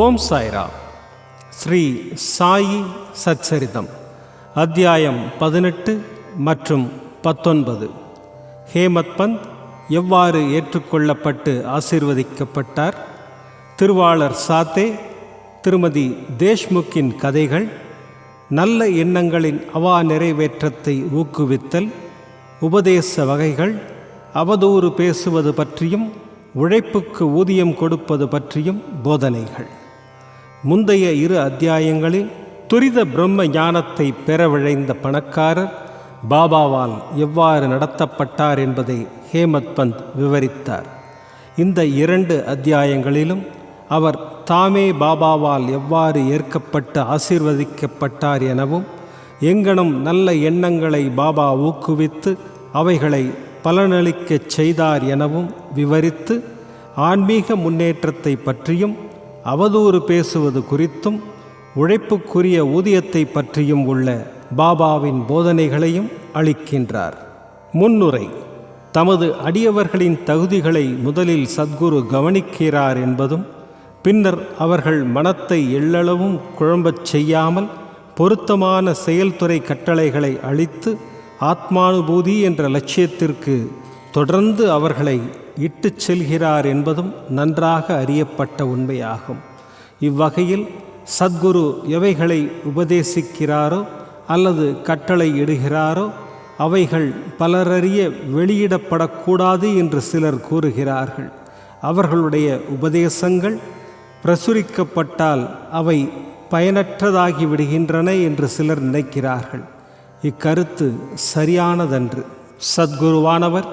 ஓம் சாய்ராம். ஸ்ரீ சாயி சச்சரிதம் அத்தியாயம் 18 மற்றும் 19. ஹேமத் பந்த் எவ்வாறு ஏற்றுக்கொள்ளப்பட்டு ஆசீர்வதிக்கப்பட்டார், திருவாளர் சாத்தே, திருமதி தேஷ்முக்கின் கதைகள், நல்ல எண்ணங்களின் அவா நிறைவேற்றத்தை ஊக்குவித்தல், உபதேச வகைகள், அவதூறு பேசுவது பற்றியும் உழைப்புக்கு ஊதியம் கொடுப்பது பற்றியும் போதனைகள். முந்தைய 2 அத்தியாயங்களில் துரித பிரம்ம ஞானத்தை பெற விழைந்த பணக்காரர் பாபாவால் எவ்வாறு நடத்தப்பட்டார் என்பதை ஹேமத் பந்த் விவரித்தார். இந்த 2 அத்தியாயங்களிலும் அவர் தாமே பாபாவால் எவ்வாறு ஏற்கப்பட்டு ஆசீர்வதிக்கப்பட்டார் எனவும், எங்கனம் நல்ல எண்ணங்களை பாபா ஊக்குவித்து அவைகளை பலனளிக்கச் செய்தார் எனவும் விவரித்து, ஆன்மீக முன்னேற்றத்தை பற்றியும் அவதூறு பேசுவது குறித்தும் உழைப்புக்குரிய ஊதியத்தை பற்றியும் உள்ள பாபாவின் போதனைகளையும் அளிக்கின்றார். முன்னுரை. தமது அடியவர்களின் தகுதிகளை முதலில் சத்குரு கவனிக்கிறார் என்பதும், பின்னர் அவர்கள் மனத்தை எள்ளளவும் குழம்பச் செய்யாமல் பொருத்தமான செயல்துறை கட்டளைகளை அளித்து ஆத்மானுபூதி என்ற லட்சியத்திற்கு தொடர்ந்து அவர்களை இட்டுச் செல்கிறார் என்பதும் நன்றாக அறியப்பட்ட உண்மையாகும். இவ்வகையில் சத்குரு எவைகளை உபதேசிக்கிறாரோ அல்லது கட்டளை இடுகிறாரோ அவைகள் பலரறிய வெளியிடப்படக்கூடாது என்று சிலர் கூறுகிறார்கள். அவர்களுடைய உபதேசங்கள் பிரசுரிக்கப்பட்டால் அவை பயனற்றதாகி விடுகின்றன என்று சிலர் நினைக்கிறார்கள். இக்கருத்து சரியானதன்று. சத்குருவானவர்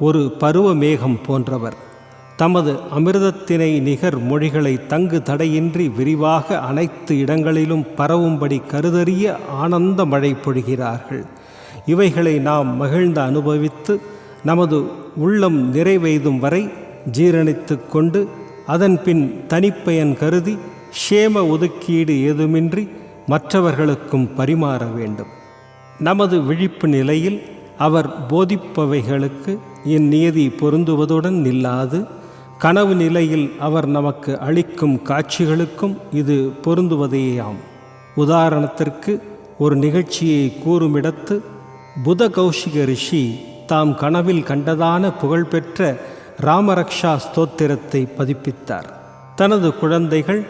ஒரு பருவ மேகம் போன்றவர். தமது அமிர்தத்தினை நிகர் மொழிகளை தங்கு தடையின்றி விரிவாக அனைத்து இடங்களிலும் பரவும்படி கருதறிய ஆனந்த மழை பொழிகிறார்கள். இவைகளை நாம் மகிழ்ந்து அனுபவித்து நமது உள்ளம் நிறைவெய்தும் வரை ஜீரணித்து கொண்டு அதன் பின் தனிப்பயன் கருதி க்ஷேம ஒதுக்கீடு ஏதுமின்றி மற்றவர்களுக்கும் பரிமாற வேண்டும். நமது விழிப்பு நிலையில் அவர் போதிப்பவைகளுக்கு இந்நியதி பொருந்துவதுடன் நில்லாது, கனவு நிலையில் அவர் நமக்கு அளிக்கும் காட்சிகளுக்கும் இது பொருந்துவதேயாம். உதாரணத்திற்கு ஒரு நிகழ்ச்சியை கூறுமிடத்து, புத கௌஷிக ரிஷி தாம் கனவில் கண்டதான புகழ்பெற்ற ராமரக்ஷா ஸ்தோத்திரத்தை பதிப்பித்தார். தனது குழந்தைகள்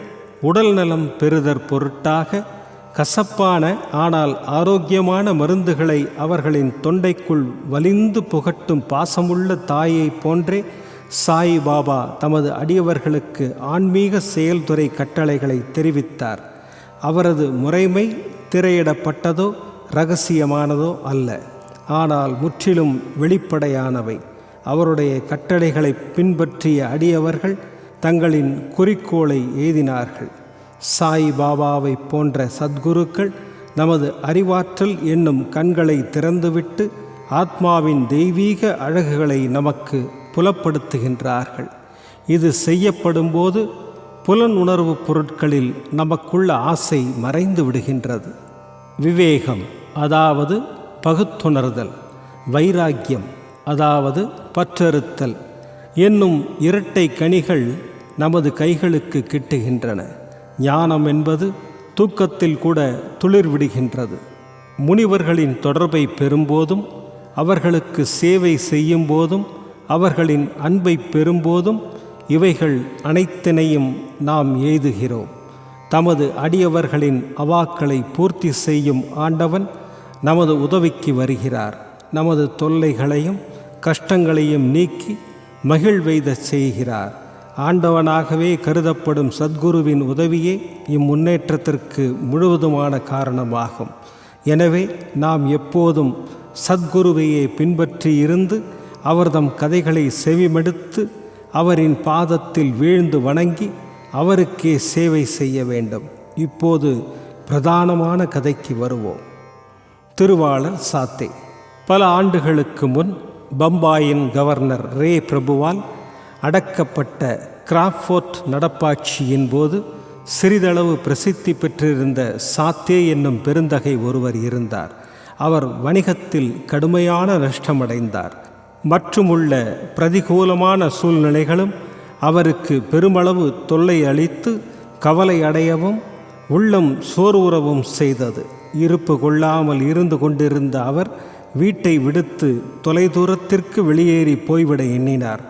உடல் நலம் பெறுதற் பொருட்டாக கசப்பான ஆனால் ஆரோக்கியமான மருந்துகளை அவர்களின் தொண்டைக்குள் வலிந்து புகட்டும் பாசமுள்ள தாயை போன்றே சாய் பாபா தமது அடியவர்களுக்கு ஆன்மீக செயல்துறை கட்டளைகளை தெரிவித்தார். அவரது முறைமை திரையிடப்பட்டதோ இரகசியமானதோ அல்ல, ஆனால் முற்றிலும் வெளிப்படையானவை. அவருடைய கட்டளைகளை பின்பற்றிய அடியவர்கள் தங்களின் குறிக்கோளை எய்தினார்கள். சாய் பாபாவை போன்ற சத்குருக்கள் நமது அறிவாற்றல் என்னும் கண்களை திறந்துவிட்டு ஆத்மாவின் தெய்வீக அழகுகளை நமக்கு புலப்படுத்துகின்றார்கள். இது செய்யப்படும்போது புலன் உணர்வு பொருட்களில் நமக்குள்ள ஆசை மறைந்து விடுகின்றது. விவேகம், அதாவது பகுத்துணர்தல், வைராக்கியம், அதாவது பற்றறுத்தல் என்னும் இரட்டை கனிகள் நமது கைகளுக்கு கிட்டுகின்றன. ஞானம் என்பது தூக்கத்தில் கூட துளிர் விடுகின்றது. முனிவர்களின் தொடர்பை பெறும்போதும், அவர்களுக்கு சேவை செய்யும் போதும், அவர்களின் அன்பை பெறும்போதும் இவைகள் அனைத்தினையும் நாம் எய்துகிறோம். தமது அடியவர்களின் அவாக்களை பூர்த்தி செய்யும் ஆண்டவன் நமது உதவிக்கு வருகிறார். நமது தொல்லைகளையும் கஷ்டங்களையும் நீக்கி மகிழ்வெய்த செய்கிறார். ஆண்டவனாகவே கருதப்படும் சத்குருவின் உதவியே இம்முன்னேற்றத்திற்கு முழுவதுமான காரணமாகும். எனவே நாம் எப்போதும் சத்குருவையே பின்பற்றி இருந்து அவர்தம் கதைகளை செவிமடுத்து அவரின் பாதத்தில் வீழ்ந்து வணங்கி அவருக்கே சேவை செய்ய வேண்டும். இப்போது பிரதானமான கதைக்கு வருவோம். திருவாளர் சாத்தே. பல ஆண்டுகளுக்கு முன் பம்பாயின் கவர்னர் ரே பிரபுவால் அடக்கப்பட்ட கிராஃபோர்ட் நடப்பாட்சியின் போது சிறிதளவு பிரசித்தி பெற்றிருந்த சாத்தே என்னும் பெருந்தகை ஒருவர் இருந்தார். அவர் வணிகத்தில் கடுமையான நஷ்டமடைந்தார். மற்றுமுள்ள பிரதிகூலமான சூழ்நிலைகளும் அவருக்கு பெருமளவு தொல்லை அளித்து கவலை அடையவும் உள்ளம் சோர்வுறவும் செய்தது. இருப்பு கொள்ளாமல் இருந்து கொண்டிருந்த அவர் வீட்டை விடுத்து தொலைதூரத்திற்கு வெளியேறி போய்விட எண்ணினார்.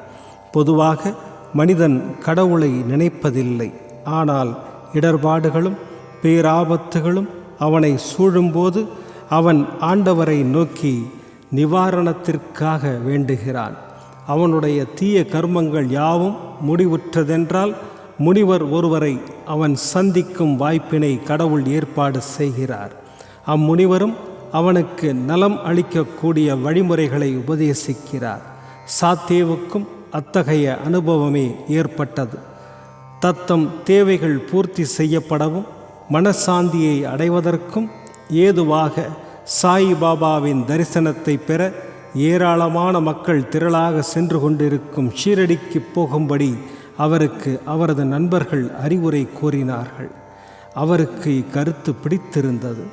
பொதுவாக மனிதன் கடவுளை நினைப்பதில்லை. ஆனால் இடர்பாடுகளும் பேராபத்துகளும் அவனை சூழும்போது அவன் ஆண்டவரை நோக்கி நிவாரணத்திற்காக வேண்டுகிறான். அவனுடைய தீய கர்மங்கள் யாவும் முடிவுற்றதென்றால் முனிவர் ஒருவரை அவன் சந்திக்கும் வாய்ப்பினை கடவுள் ஏற்பாடு செய்கிறார். அம்முனிவரும் அவனுக்கு நலம் அளிக்கக்கூடிய வழிமுறைகளை உபதேசிக்கிறார். சாத்தேவுக்கும் அத்தகைய அனுபவமே ஏற்பட்டது. தத்தம் தேவைகள் பூர்த்தி செய்யப்படவும் மனசாந்தியை அடைவதற்கும் ஏதுவாக சாயிபாபாவின் தரிசனத்தை பெற ஏராளமான மக்கள் திரளாக சென்று கொண்டிருக்கும் ஷீரடிக்கு போகும்படி அவருக்கு அவரது நண்பர்கள் அறிவுரை கூறினார்கள். அவருக்கு இக்கருத்து பிடித்திருந்தது.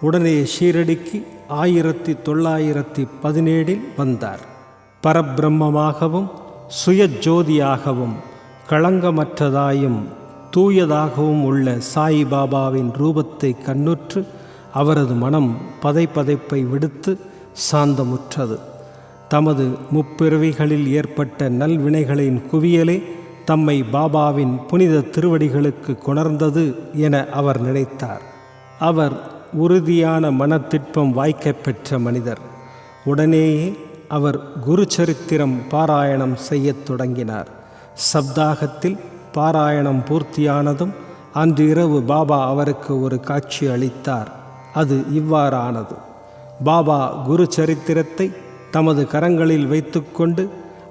உடனே ஷீரடிக்கு 1917 வந்தார். பரபிரம்மமாகவும் சுயஜோதியாகவும் களங்கமற்றதாயும் தூயதாகவும் உள்ள சாயிபாபாவின் ரூபத்தை கண்ணுற்று அவரது மனம் பதைப்பதைப்பை விடுத்து சாந்தமுற்றது. தமது முப்பிறவிகளில் ஏற்பட்ட நல்வினைகளின் குவியலே தம்மை பாபாவின் புனித திருவடிகளுக்கு கொணர்ந்தது என அவர் நினைத்தார். அவர் உறுதியான மனத்திட்பம் வாய்க்கப் பெற்ற மனிதர். உடனேயே அவர் குரு சரித்திரம் பாராயணம் செய்யத் தொடங்கினார். சப்தாகத்தில் பாராயணம் பூர்த்தியானதும் அன்று இரவு பாபா அவருக்கு ஒரு காட்சி அளித்தார். அது இவ்வாறானது. பாபா குரு சரித்திரத்தை தமது கரங்களில் வைத்துக்கொண்டு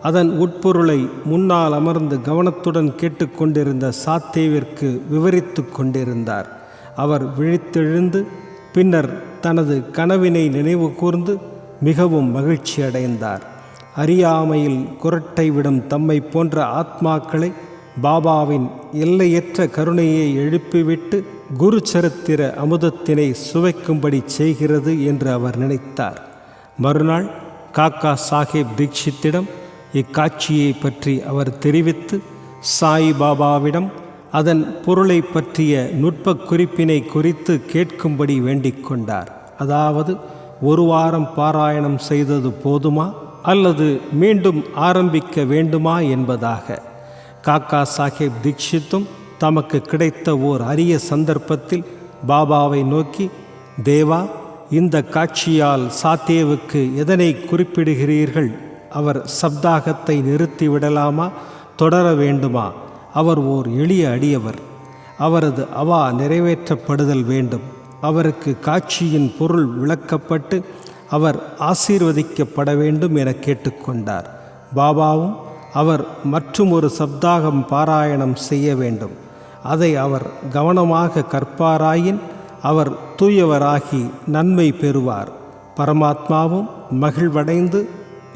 அதன் உட்பொருளை முன்னால் அமர்ந்து கவனத்துடன் கேட்டுக்கொண்டிருந்த சாத்தேவிற்கு விவரித்து கொண்டிருந்தார். அவர் விழித்தெழுந்து பின்னர் தனது கனவினை நினைவு கூர்ந்து மிகவும் மகிழ்ச்சி அடைந்தார். அறியாமையில் குரட்டை விடும் தம்மை போன்ற ஆத்மாக்களை பாபாவின் எல்லையற்ற கருணையை எழுப்பிவிட்டு குரு சரித்திர அமுதத்தினை சுவைக்கும்படி செய்கிறது என்று அவர் நினைத்தார். மறுநாள் காக்கா சாஹேப் தீக்ஷித்திடம் இக்காட்சியை பற்றி அவர் தெரிவித்து சாயிபாபாவிடம் அதன் பொருளை பற்றிய நுட்ப குறிப்பினை குறித்து கேட்கும்படி வேண்டிக் கொண்டார். அதாவது, ஒரு வாரம் பாராயணம் செய்தது போதுமா அல்லது மீண்டும் ஆரம்பிக்க வேண்டுமா என்பதாக. காக்கா சாஹேப் தீக்ஷித்தும் தமக்கு கிடைத்த ஓர் அரிய சந்தர்ப்பத்தில் பாபாவை நோக்கி, தேவா, இந்த காட்சியால் சாத்தேவுக்கு எதனை குறிப்பிடுகிறீர்கள்? அவர் சப்தாகத்தை நிறுத்திவிடலாமா, தொடர வேண்டுமா? அவர் ஓர் எளிய அடியவர். அவரது அவா நிறைவேற்றப்படுதல் வேண்டும். அவருக்கு காட்சியின் பொருள் விளக்கப்பட்டு அவர் ஆசீர்வதிக்கப்பட வேண்டும் என கேட்டுக்கொண்டார். பாபாவும் அவர் மற்றும் ஒரு சப்தாகம் பாராயணம் செய்ய வேண்டும். அதை அவர் கவனமாக கற்பாராயின் அவர் தூயவராகி நன்மை பெறுவார். பரமாத்மாவும் மகிழ்வடைந்து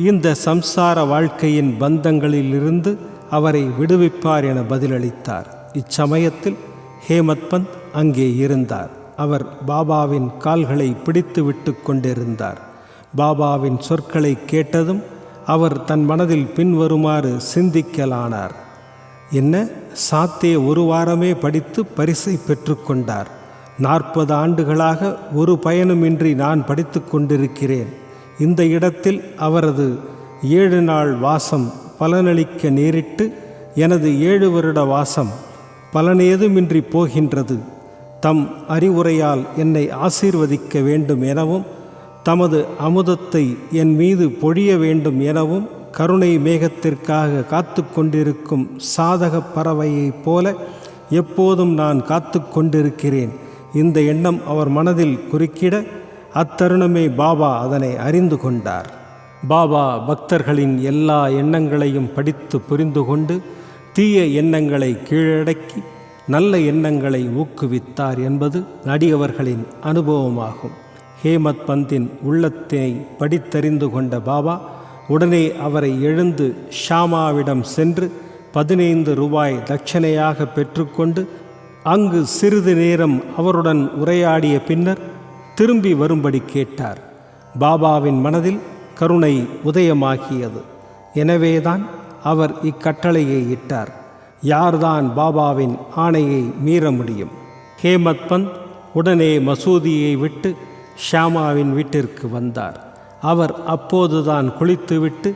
இந்த சம்சார வாழ்க்கையின் பந்தங்களிலிருந்து அவரை விடுவிப்பார் என பதிலளித்தார். இச்சமயத்தில் ஹேமத் பந்த் அங்கே இருந்தார். அவர் பாபாவின் கால்களை பிடித்து விட்டு கொண்டிருந்தார். பாபாவின் சொற்களை கேட்டதும் அவர் தன் மனதில் பின்வருமாறு சிந்திக்கலானார். என்ன, சாத்தே ஒரு வாரமே படித்து பரிசை பெற்றுக்கொண்டார். 40 ஆண்டுகளாக ஒரு பயனுமின்றி நான் படித்து கொண்டிருக்கிறேன். இந்த இடத்தில் அவரது 7 நாள் வாசம் பலனளிக்க நேரிட்டு எனது 7 வருட வாசம் பலனேதுமின்றி போகின்றது. தம் அறிவுரையால் என்னை ஆசீர்வதிக்க வேண்டும் எனவும் தமது அமுதத்தை என் மீது பொழிய வேண்டும் எனவும் கருணை மேகத்திற்காக காத்து கொண்டிருக்கும் சாதக பறவையைப் போல எப்போதும் நான் காத்து கொண்டிருக்கிறேன். இந்த எண்ணம் அவர் மனதில் குறுக்கிட அத்தருணமே பாபா அதனை அறிந்து கொண்டார். பாபா பக்தர்களின் எல்லா எண்ணங்களையும் படித்து புரிந்து கொண்டு தீய எண்ணங்களை கீழடக்கி நல்ல எண்ணங்களை ஊக்குவித்தார் என்பது அடியவர்களின் அனுபவமாகும். ஹேமத் பந்தின் உள்ளத்தினை படித்தறிந்து கொண்ட பாபா உடனே அவரை எழுந்து ஷாமாவிடம் சென்று 15 ரூபாய் தட்சணையாக பெற்றுக்கொண்டு அங்கு சிறிது நேரம் அவருடன் உரையாடிய பின்னர் திரும்பி வரும்படி கேட்டார். பாபாவின் மனதில் கருணை உதயமாகியது. எனவேதான் அவர் இக்கட்டளையை இட்டார். யார்தான் பாபாவின் ஆணையை மீற முடியும்? ஹேமத் பந்த் உடனே மசூதியை விட்டு ஷியாமாவின் வீட்டிற்கு வந்தார். அவர் அப்போதுதான் குளித்துவிட்டு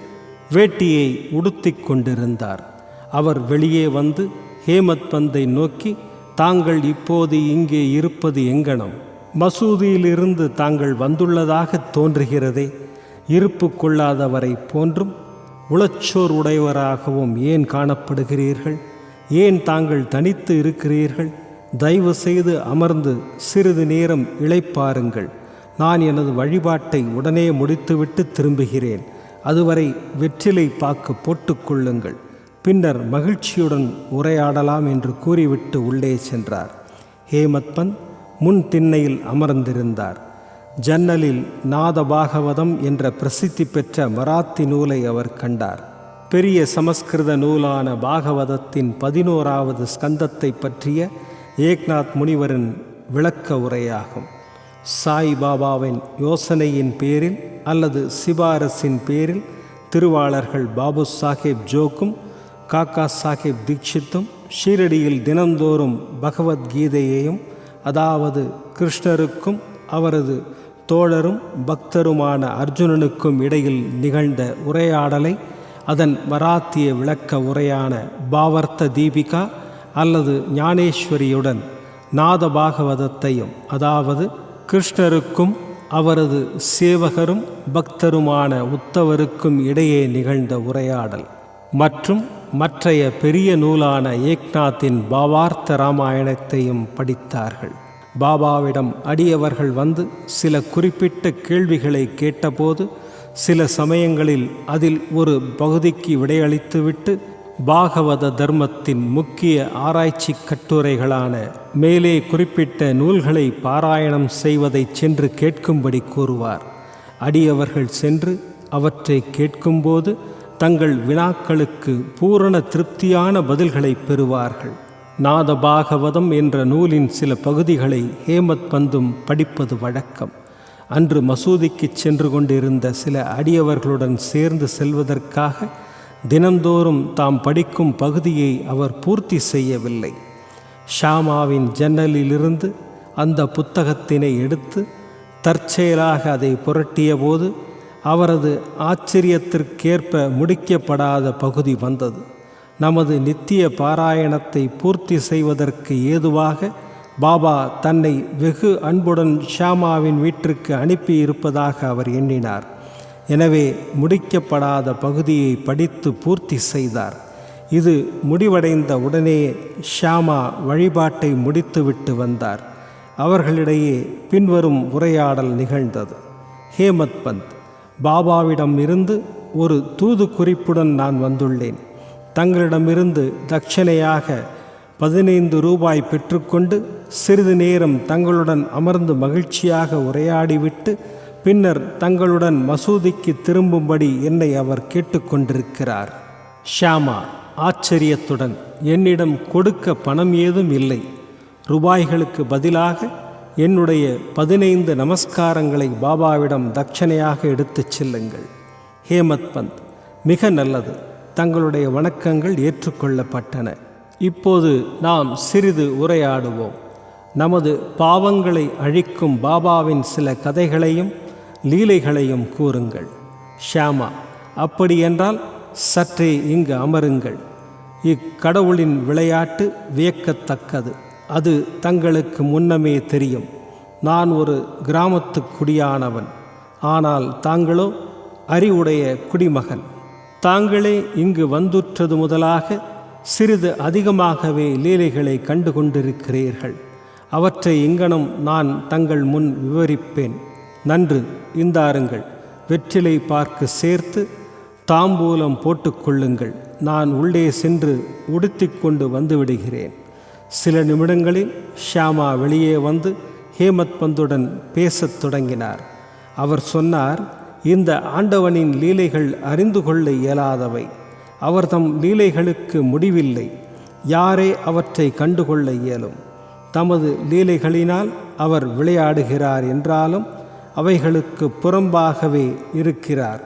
வேட்டியை உடுத்திக் கொண்டிருந்தார். அவர் வெளியே வந்து ஹேமத் பந்தை நோக்கி, தாங்கள் இப்போது இங்கே இருப்பது எங்கனம்? மசூதியிலிருந்து தாங்கள் வந்துள்ளதாக தோன்றுகிறதே. இருப்பு கொள்ளாதவரை போன்றும் உளச்சோர் உடையவராகவும் ஏன் காணப்படுகிறீர்கள்? ஏன் தாங்கள் தனித்து இருக்கிறீர்கள்? தயவு செய்து அமர்ந்து சிறிது நேரம் இளைப்பாருங்கள். நான் எனது வழிபாட்டை உடனே முடித்துவிட்டு திரும்புகிறேன். அதுவரை வெற்றிலை பாக்கு போட்டுக்கொள்ளுங்கள். பின்னர் மகிழ்ச்சியுடன் உரையாடலாம் என்று கூறிவிட்டு உள்ளே சென்றார். ஹேமத் பந்த் முன் திண்ணையில் அமர்ந்திருந்தார். ஜன்னலில் நாத பாகவதம் என்ற பிரசித்தி பெற்ற மராத்தி நூலை அவர் கண்டார். பெரிய சமஸ்கிருத நூலான பாகவதத்தின் 11வது ஸ்கந்தத்தை பற்றிய ஏக்நாத் முனிவரின் விளக்க உரையாகும். சாய் பாபாவின் யோசனையின் பேரில் அல்லது சிபாரசின் பேரில் திருவாளர்கள் பாபு சாஹேப் ஜோக்கும் காக்கா சாஹேப் தீட்சித்தும் ஷீரடியில் தினந்தோறும் பகவத்கீதையையும், அதாவது கிருஷ்ணருக்கும் அவரது தோழரும் பக்தருமான அர்ஜுனனுக்கும் இடையில் நிகழ்ந்த உரையாடலை அதன் மராத்திய விளக்க உரையான பாவர்த்த தீபிகா அல்லது ஞானேஸ்வரியுடன் நாத பாகவதத்தையும், அதாவது கிருஷ்ணருக்கும் அவரது சேவகரும் பக்தருமான உத்தவருக்கும் இடையே நிகழ்ந்த உரையாடல் மற்றும் மற்றைய பெரிய நூலான ஏக்நாத்தின் பாவார்த்த ராமாயணத்தையும் படித்தார்கள். பாபாவிடம் அடியவர்கள் வந்து சில குறிப்பிட்ட கேள்விகளை கேட்டபோது சில சமயங்களில் அதில் ஒரு பகுதிக்கு விடையளித்துவிட்டு பாகவத தர்மத்தின் முக்கிய ஆராய்ச்சி கட்டுரைகளான மேலே குறிப்பிட்ட நூல்களை பாராயணம் செய்வதை சென்று கேட்கும்படி கூறுவார். அடியவர்கள் சென்று அவற்றை கேட்கும்போது தங்கள் வினாக்களுக்கு பூரண திருப்தியான பதில்களை பெறுவார்கள். நாத பாகவதம் என்ற நூலின் சில பகுதிகளை ஹேமத் பந்தும் படிப்பது வழக்கம். அன்று மசூதிக்கு சென்று கொண்டிருந்த சில அடியவர்களுடன் சேர்ந்து செல்வதற்காக தினந்தோறும் தாம் படிக்கும் பகுதியை அவர் பூர்த்தி செய்யவில்லை. ஷியாமாவின் ஜன்னலிலிருந்து அந்த புத்தகத்தினை எடுத்து தற்செயலாக அதை புரட்டிய போது அவரது ஆச்சரியத்திற்கேற்ப முடிக்கப்படாத பகுதி வந்தது. நமது நித்திய பாராயணத்தை பூர்த்தி செய்வதற்கு ஏதுவாக பாபா தன்னை வெகு அன்புடன் ஷியாமாவின் வீட்டிற்கு அனுப்பியிருப்பதாக அவர் எண்ணினார். எனவே முடிக்கப்படாத பகுதியை படித்து பூர்த்தி செய்தார். இது முடிவடைந்த உடனே ஷியாமா வழிபாட்டை முடித்துவிட்டு வந்தார். அவர்களிடையே பின்வரும் உரையாடல் நிகழ்ந்தது. ஹேமத் பந்த், பாபாவிடம் இருந்து ஒரு தூது குறிப்புடன் நான் வந்துள்ளேன். தங்களிடமிருந்து தட்சணையாக 15 ரூபாய் பெற்றுக்கொண்டு சிறிது நேரம் தங்களுடன் அமர்ந்து மகிழ்ச்சியாக உரையாடிவிட்டு பின்னர் தங்களுடன் மசூதிக்கு திரும்பும்படி என்னை அவர் கேட்டுக்கொண்டிருக்கிறார். ஷியாமா ஆச்சரியத்துடன், என்னிடம் கொடுக்க பணம் ஏதும் இல்லை. ரூபாய்களுக்கு பதிலாக என்னுடைய 15 நமஸ்காரங்களை பாபாவிடம் தட்சணையாக எடுத்துச் செல்லுங்கள். ஹேமத் பந்த், மிக நல்லது. தங்களுடைய வணக்கங்கள் ஏற்றுக்கொள்ளப்பட்டன. இப்போது நாம் சிறிது உரையாடுவோம். நமது பாவங்களை அழிக்கும் பாபாவின் சில கதைகளையும் லீலைகளையும் கூறுங்கள். ஷியாமா, அப்படியென்றால் சற்றே இங்கு அமருங்கள். இக்கடவுளின் விளையாட்டு வியக்கத்தக்கது. அது தங்களுக்கு முன்னமே தெரியும். நான் ஒரு கிராமத்து குடியானவன். ஆனால் தாங்களோ அறிவுடைய குடிமகன். தாங்களே இங்கு வந்துற்றது முதலாக சிறிது அதிகமாகவே லீலைகளை கண்டு கொண்டிருக்கிறீர்கள். அவற்றை இங்கனம் நான் தங்கள் முன் விவரிப்பேன். நன்று, இந்தாருங்கள். வெற்றிலை பார்க்கு சேர்த்து தாம்பூலம் போட்டுக்கொள்ளுங்கள். நான் உள்ளே சென்று உடுத்திக்கொண்டு வந்துவிடுகிறேன். சில நிமிடங்களில் ஷியாமா வெளியே வந்து ஹேமத் பந்துடன் பேசத் தொடங்கினார். அவர் சொன்னார், இந்த ஆண்டவனின் லீலைகள் அறிந்து கொள்ள இயலாதவை. அவர் தம் லீலைகளுக்கு முடிவில்லை. யாரே அவற்றை கண்டுகொள்ள இயலும்? தமது லீலைகளினால் அவர் விளையாடுகிறார் என்றாலும் அவைகளுக்கு புறம்பாகவே இருக்கிறார்.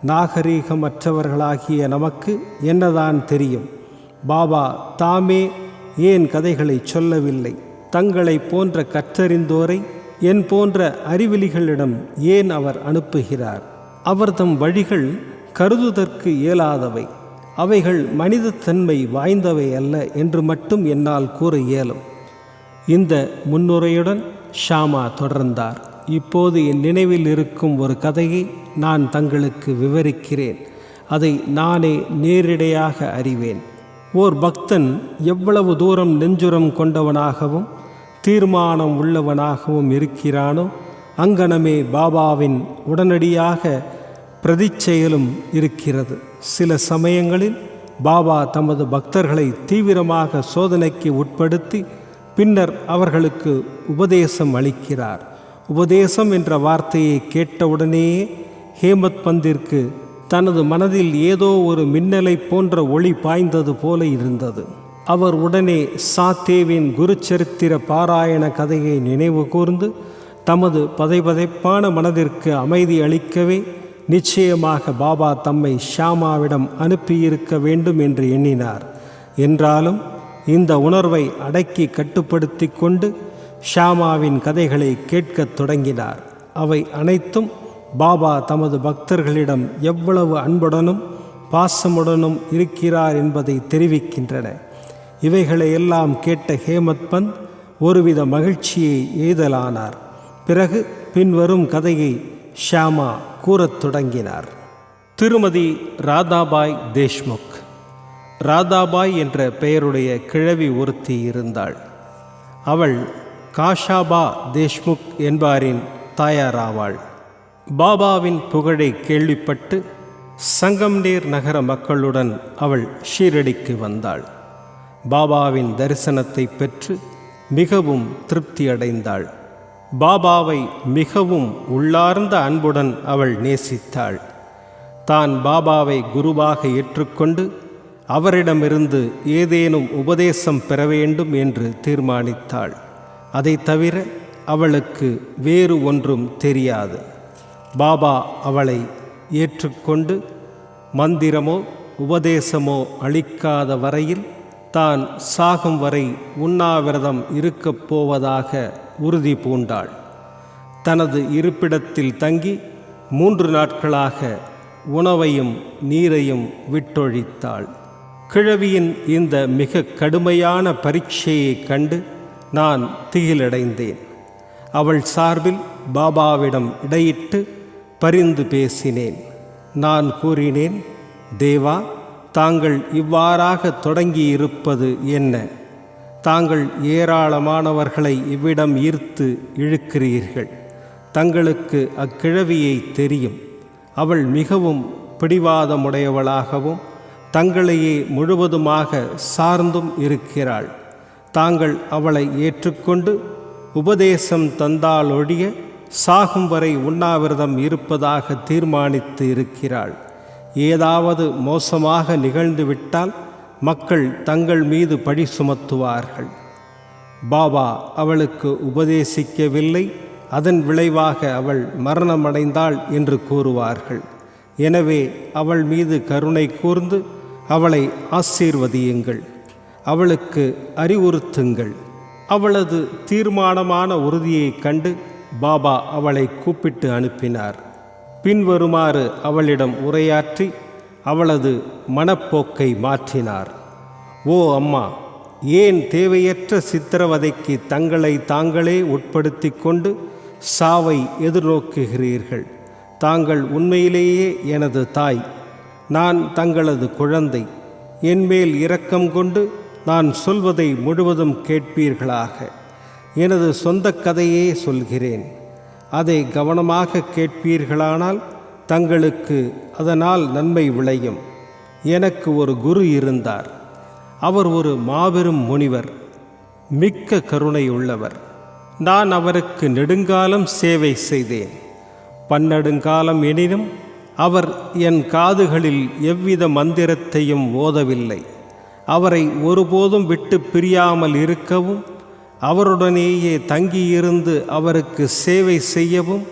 நாகரீகமற்றவர்களாகிய நமக்கு என்னதான் தெரியும்? பாபா தாமே ஏன் கதைகளை சொல்லவில்லை? தங்களை போன்ற கற்றறிந்தோரை என் போன்ற அறிவிலிகளிடம் ஏன் அவர் அனுப்புகிறார்? அவர்தம் வழிகள் கருதுதற்கு இயலாதவை, அவைகள் மனிதத்தன்மை வாய்ந்தவை அல்ல என்று மட்டும் என்னால் கூற இயலும். இந்த முன்னுரையுடன் ஷாமா தொடர்ந்தார். இப்போது என் நினைவில் இருக்கும் ஒரு கதையை நான் தங்களுக்கு விவரிக்கிறேன். அதை நானே நேரிடையாக அறிவேன். ஓர் பக்தன் எவ்வளவு தூரம் நெஞ்சுரம் கொண்டவனாகவும் தீர்மானம் உள்ளவனாகவும் இருக்கிறானோ அங்கனமே பாபாவின் உடனடியாக பிரதிச்செயலும் இருக்கிறது. சில சமயங்களில் பாபா தமது பக்தர்களை தீவிரமாக சோதனைக்கு உட்படுத்தி பின்னர் அவர்களுக்கு உபதேசம் அளிக்கிறார். உபதேசம் என்ற வார்த்தையை கேட்டவுடனேயே ஹேமத் பந்திற்கு தனது மனதில் ஏதோ ஒரு மின்னலை போன்ற ஒளி பாய்ந்தது போல இருந்தது. அவர் உடனே சாத்தேவின் குருச்சரித்திர பாராயண கதையை நினைவு கூர்ந்து தமது பதைபதைப்பான மனதிற்கு அமைதி அளிக்கவே நிச்சயமாக பாபா தம்மை ஷாமாவிடம் அனுப்பியிருக்க வேண்டும் என்று எண்ணினார். என்றாலும் இந்த உணர்வை அடக்கி கட்டுப்படுத்தி கொண்டு ஷாமாவின் கதைகளை கேட்கத் தொடங்கினார். அவை அனைத்தும் பாபா தமது பக்தர்களிடம் எவ்வளவு அன்புடனும் பாசமுடனும் இருக்கிறார் என்பதை தெரிவிக்கின்றன. இவைகளையெல்லாம் கேட்ட ஹேமத் பந்த் ஒருவித மகிழ்ச்சியை எய்தலானார். பிறகு பின்வரும் கதையை ஷாமா கூறத் தொடங்கினார். திருமதி ராதாபாய் தேஷ்முக். ராதாபாய் என்ற பெயருடைய கிழவி ஒருத்தி இருந்தாள். அவள் காஷாபா தேஷ்முக் என்பாரின் தாயாராவாள். பாபாவின் புகழை கேள்விப்பட்டு சங்கம்நேர் நகர மக்களுடன் அவள் ஷீரடிக்கு வந்தாள். பாபாவின் தரிசனத்தை பெற்று மிகவும் திருப்தி அடைந்தாள். பாபாவை மிகவும் உள்ளார்ந்த அன்புடன் அவள் நேசித்தாள். தான் பாபாவை குருவாக ஏற்றுக்கொண்டு அவரிடமிருந்து ஏதேனும் உபதேசம் பெற வேண்டும் என்று தீர்மானித்தாள். அதை தவிர அவளுக்கு வேறு ஒன்றும் தெரியாது. பாபா அவளை ஏற்றுக்கொண்டு மந்திரமோ உபதேசமோ அளிக்காத வரையில் தான் சாகும் வரை உண்ணாவிரதம் இருக்கப் போவதாக உறுதி பூண்டாள். தனது இருப்பிடத்தில் தங்கி 3 நாட்களாக உணவையும் நீரையும் விட்டொழித்தாள். கிழவியின் இந்த மிக கடுமையான பரீட்சையை கண்டு நான் திகிலடைந்தேன். அவள் சார்பில் பாபாவிடம் இடையிட்டு பரிந்து பேசினேன். நான் கூறினேன், தேவா, தாங்கள் இவ்வாறாக தொடங்கியிருப்பது என்ன? தாங்கள் ஏராளமானவர்களை இவ்விடம் ஈர்த்து இழுக்கிறீர்கள். தங்களுக்கு அக்கிழவியை தெரியும். அவள் மிகவும் பிடிவாதமுடையவளாகவும் தங்களையே முழுவதுமாக சார்ந்தும் இருக்கிறாள். தாங்கள் அவளை ஏற்றுக்கொண்டு உபதேசம் தந்தாலொழிய சாகும் வரை உண்ணாவிரதம் இருப்பதாக தீர்மானித்து இருக்கிறாள். ஏதாவது மோசமாக நிகழ்ந்துவிட்டால் மக்கள் தங்கள் மீது பழி சுமத்துவார்கள். பாபா அவளுக்கு உபதேசிக்கவில்லை, அதன் விளைவாக அவள் மரணமடைந்தாள் என்று கூறுவார்கள். எனவே அவள் மீது கருணை கூர்ந்து அவளை ஆசீர்வதியுங்கள், அவளுக்கு அறிவுறுத்துங்கள். அவளது தீர்மானமான உறுதியைக் கண்டு பாபா அவளை கூப்பிட்டு அனுப்பினார். பின்வருமாறு அவளிடம் உரையாற்றி அவளது மனப்போக்கை மாற்றினார். ஓ அம்மா, ஏன் தேவையற்ற சித்திரவதைக்கு தங்களை தாங்களே உட்படுத்தி கொண்டு சாவை எதிர்நோக்குகிறீர்கள்? தாங்கள் உண்மையிலேயே எனது தாய். நான் தங்களது குழந்தை. என்மேல் இரக்கம் கொண்டு நான் சொல்வதை முழுவதும் கேட்பீர்களாக. எனது சொந்த கதையே சொல்கிறேன். அதை கவனமாக கேட்பீர்களானால் தங்களுக்கு அதனால் நன்மை விளையும். எனக்கு ஒரு குரு இருந்தார். அவர் ஒரு மாபெரும் முனிவர், மிக்க கருணை உள்ளவர். நான் அவருக்கு நெடுங்காலம் சேவை செய்தேன். பன்னெடுங்காலம் எனினும் அவர் என் காதுகளில் எவ்வித மந்திரத்தையும் ஓதவில்லை. அவரை ஒருபோதும் விட்டு பிரியாமல் இருக்கவும், அவருடனேயே தங்கியிருந்து அவருக்கு சேவை செய்யவும்,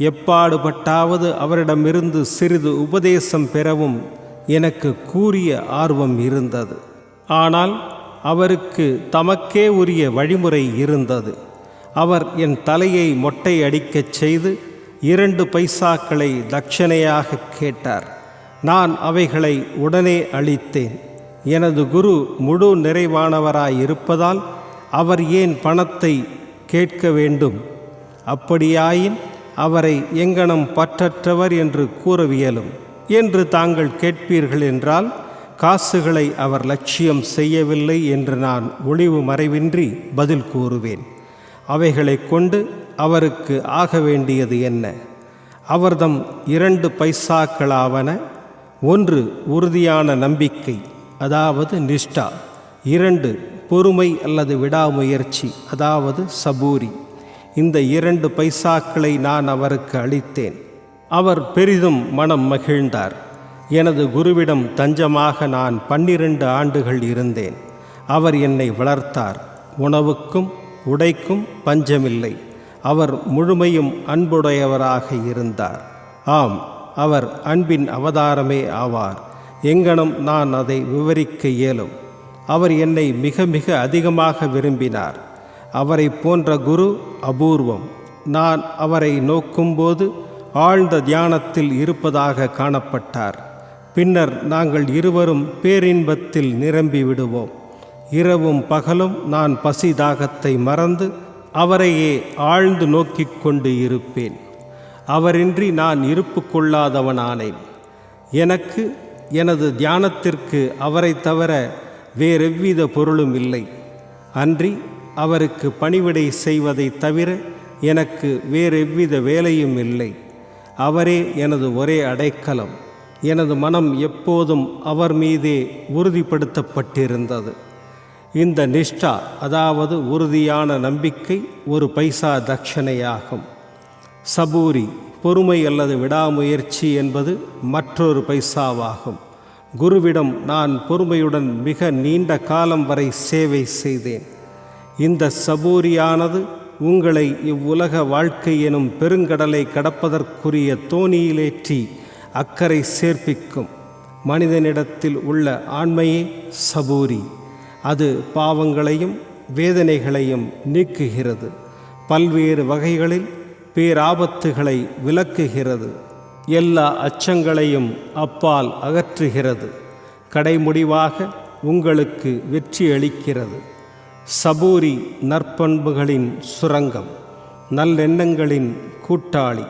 எப்பாடுபட்டாவது அவரிடமிருந்து சிறிது உபதேசம் பெறவும் எனக்கு கூரிய ஆர்வம் இருந்தது. ஆனால் அவருக்கு தமக்கே உரிய வழிமுறை இருந்தது. அவர் என் தலையை மொட்டை அடிக்கச் செய்து 2 பைசாக்களை தட்சணையாக கேட்டார். நான் அவைகளை உடனே அளித்தேன். எனது குரு முழு நிறைவானவராயிருப்பதால் அவர் ஏன் பணத்தை கேட்க வேண்டும்? அப்படியாயின் அவரை எங்கனம் பற்றற்றவர் என்று கூறவியலும் என்று தாங்கள் கேட்பீர்கள் என்றால், காசுகளை அவர் லட்சியம் செய்யவில்லை என்று நான் ஒளிவு மறைவின்றி பதில் கூறுவேன். அவைகளை கொண்டு அவருக்கு ஆக வேண்டியது என்ன? அவர்தம் 2 பைசாக்களாவன: 1 உறுதியான நம்பிக்கை, அதாவது நிஷ்டா; 2 பொறுமை அல்லது விடாமுயற்சி, அதாவது சபூரி. இந்த 2 பைசாக்களை நான் அவருக்கு அளித்தேன். அவர் பெரிதும் மனம் மகிழ்ந்தார். எனது குருவிடம் தஞ்சமாக நான் 12 ஆண்டுகள் இருந்தேன். அவர் என்னை வளர்த்தார். உணவுக்கும் உடைக்கும் பஞ்சமில்லை. அவர் முழுமையும் அன்புடையவராக இருந்தார். ஆம், அவர் அன்பின் அவதாரமே ஆவார். எங்கனம் நான் அதை விவரிக்க இயலும்? அவர் என்னை மிக மிக அதிகமாக விரும்பினார். அவரை போன்ற குரு அபூர்வம். நான் அவரை நோக்கும்போது ஆழ்ந்த தியானத்தில் இருப்பதாக காணப்பட்டார். பின்னர் நாங்கள் இருவரும் பேரின்பத்தில் நிரம்பி விடுவோம். இரவும் பகலும் நான் பசி தாகத்தை மறந்து அவரையே ஆழ்ந்து நோக்கிக் கொண்டு இருப்பேன். அவரின்றி நான் இருப்பு கொள்ளாதவனானேன். எனக்கு எனது தியானத்திற்கு அவரை தவிர வேறெவ்வித பொருளும் இல்லை. அன்றி அவருக்கு பணிவிடை செய்வதை தவிர எனக்கு வேறெவ்வித வேலையும் இல்லை. அவரே எனது ஒரே அடைக்கலம். எனது மனம் எப்போதும் அவர் மீதே உறுதிப்படுத்தப்பட்டிருந்தது. இந்த நிஷ்டா, அதாவது உறுதியான நம்பிக்கை, 1 பைசா தட்சணையாகும். சபூரி, பொறுமை அல்லது விடாமுயற்சி என்பது மற்றொரு பைசாவாகும். குருவிடம் நான் பொறுமையுடன் மிக நீண்ட காலம் வரை சேவை செய்தேன். இந்த சபூரியானது உங்களை இவ்வுலக வாழ்க்கை எனும் பெருங்கடலை கடப்பதற்குரிய தோணியிலேற்றி அக்கறை சேர்ப்பிக்கும். மனிதனிடத்தில் உள்ள ஆண்மையே சபூரி. அது பாவங்களையும் வேதனைகளையும் நீக்குகிறது. பல்வேறு வகைகளில் பேராபத்துகளை விலக்குகிறது. எல்லா அச்சங்களையும் அப்பால் அகற்றுகிறது. கடைமுடிவாக உங்களுக்கு வெற்றி அளிக்கிறது. சபூரி நற்பண்புகளின் சுரங்கம், நல்லெண்ணங்களின் கூட்டாளி.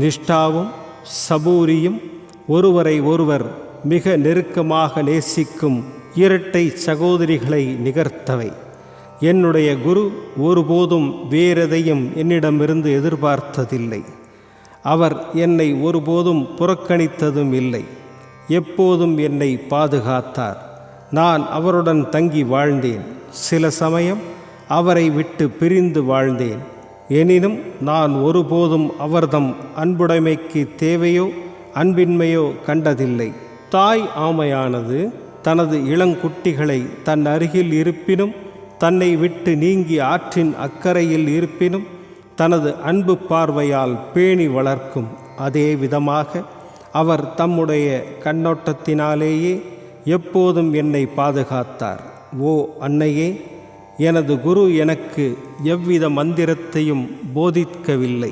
நிஷ்டாவும் சபூரியும் ஒருவரை ஒருவர் மிக நெருக்கமாக நேசிக்கும் இரட்டை சகோதரிகளை நிகர்த்தவை. என்னுடைய குரு ஒருபோதும் வேறெதையும் என்னிடமிருந்து எதிர்பார்த்ததில்லை. அவர் என்னை ஒருபோதும் புறக்கணித்ததும் இல்லை. எப்போதும் என்னை பாதுகாத்தார். நான் அவருடன் தங்கி வாழ்ந்தேன். சில சமயம் அவரை விட்டு பிரிந்து வாழ்ந்தேன். எனினும் நான் ஒருபோதும் அவர்தம் அன்புடைமைக்கு தேவையோ அன்பின்மையோ கண்டதில்லை. தாய் ஆமையானது தனது இளங்குட்டிகளை தன் அருகில் இருப்பினும், தன்னை விட்டு நீங்கி ஆற்றின் அக்கறையில் இருப்பினும் தனது அன்பு பார்வையால் பேணி வளர்க்கும். அதே விதமாக அவர் தம்முடைய கண்ணோட்டத்தினாலேயே எப்போதும் என்னை பாதுகாத்தார். ஓ அன்னையே, எனது குரு எனக்கு எவ்வித மந்திரத்தையும் போதிக்கவில்லை.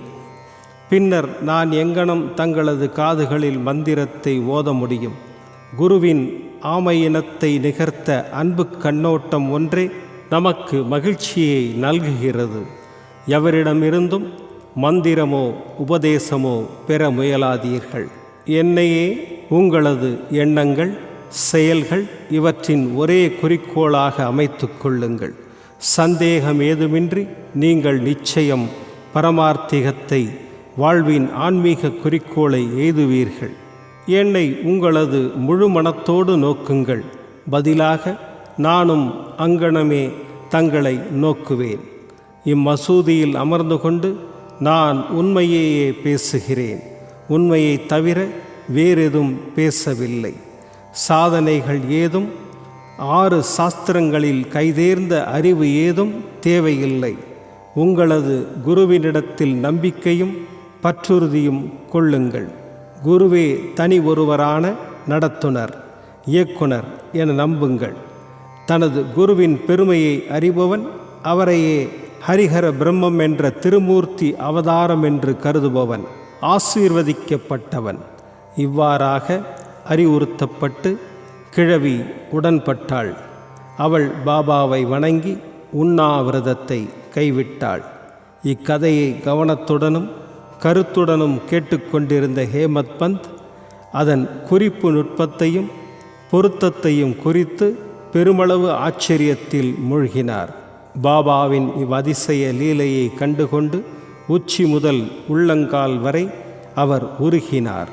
பின்னர் நான் எங்கனம் தங்களது காதுகளில் மந்திரத்தை ஓத முடியும்? குருவின் ஆமையினத்தை நிகர்த்த அன்பு கண்ணோட்டம் ஒன்றே நமக்கு மகிழ்ச்சியை நல்குகிறது. எவரிடமிருந்தும் மந்திரமோ உபதேசமோ பெற முயலாதீர்கள். என்னையே உங்களது எண்ணங்கள், செயல்கள் இவற்றின் ஒரே குறிக்கோளாக அமைத்து கொள்ளுங்கள். சந்தேகம் ஏதுமின்றி நீங்கள் நிச்சயம் பரமார்த்திகத்தை, வாழ்வின் ஆன்மீக குறிக்கோளை எய்துவீர்கள். என்னை உங்களது முழு மனத்தோடு நோக்குங்கள். பதிலாக நானும் அங்கணமே தங்களை நோக்குவேன். இம்மசூதியில் அமர்ந்து கொண்டு நான் உண்மையையே பேசுகிறேன். உண்மையை தவிர வேறெதும் பேசவில்லை. சாதனைகள் ஏதும், 6 சாஸ்திரங்களில் கைதேர்ந்த அறிவு ஏதும் தேவையில்லை. உங்களது குருவினிடத்தில் நம்பிக்கையும் பற்றுறுதியும் கொள்ளுங்கள். குருவே தனி ஒருவரான நடத்துனர், இயக்குனர் என நம்புங்கள். தனது குருவின் பெருமையை அறிபவன் அவரையே ஹரிஹர பிரம்மம் என்ற திருமூர்த்தி அவதாரம் என்று கருதுபவன் ஆசீர்வதிக்கப்பட்டவன். இவ்வாறாக அறிவுறுத்தப்பட்டு கிழவி உடன்பட்டாள். அவள் பாபாவை வணங்கி உண்ணாவிரதத்தை கைவிட்டாள். இக்கதையை கவனத்துடனும் கருத்துடனும் கேட்டுக்கொண்டிருந்த ஹேமத் பந்த் அதன் குறிப்பு நுட்பத்தையும் பொருத்தத்தையும் குறித்து பெருமளவு ஆச்சரியத்தில் மூழ்கினார். பாபாவின் இவ்வதிசய லீலையை கண்டுகொண்டு உச்சி முதல் உள்ளங்கால் வரை அவர் உருகினார்.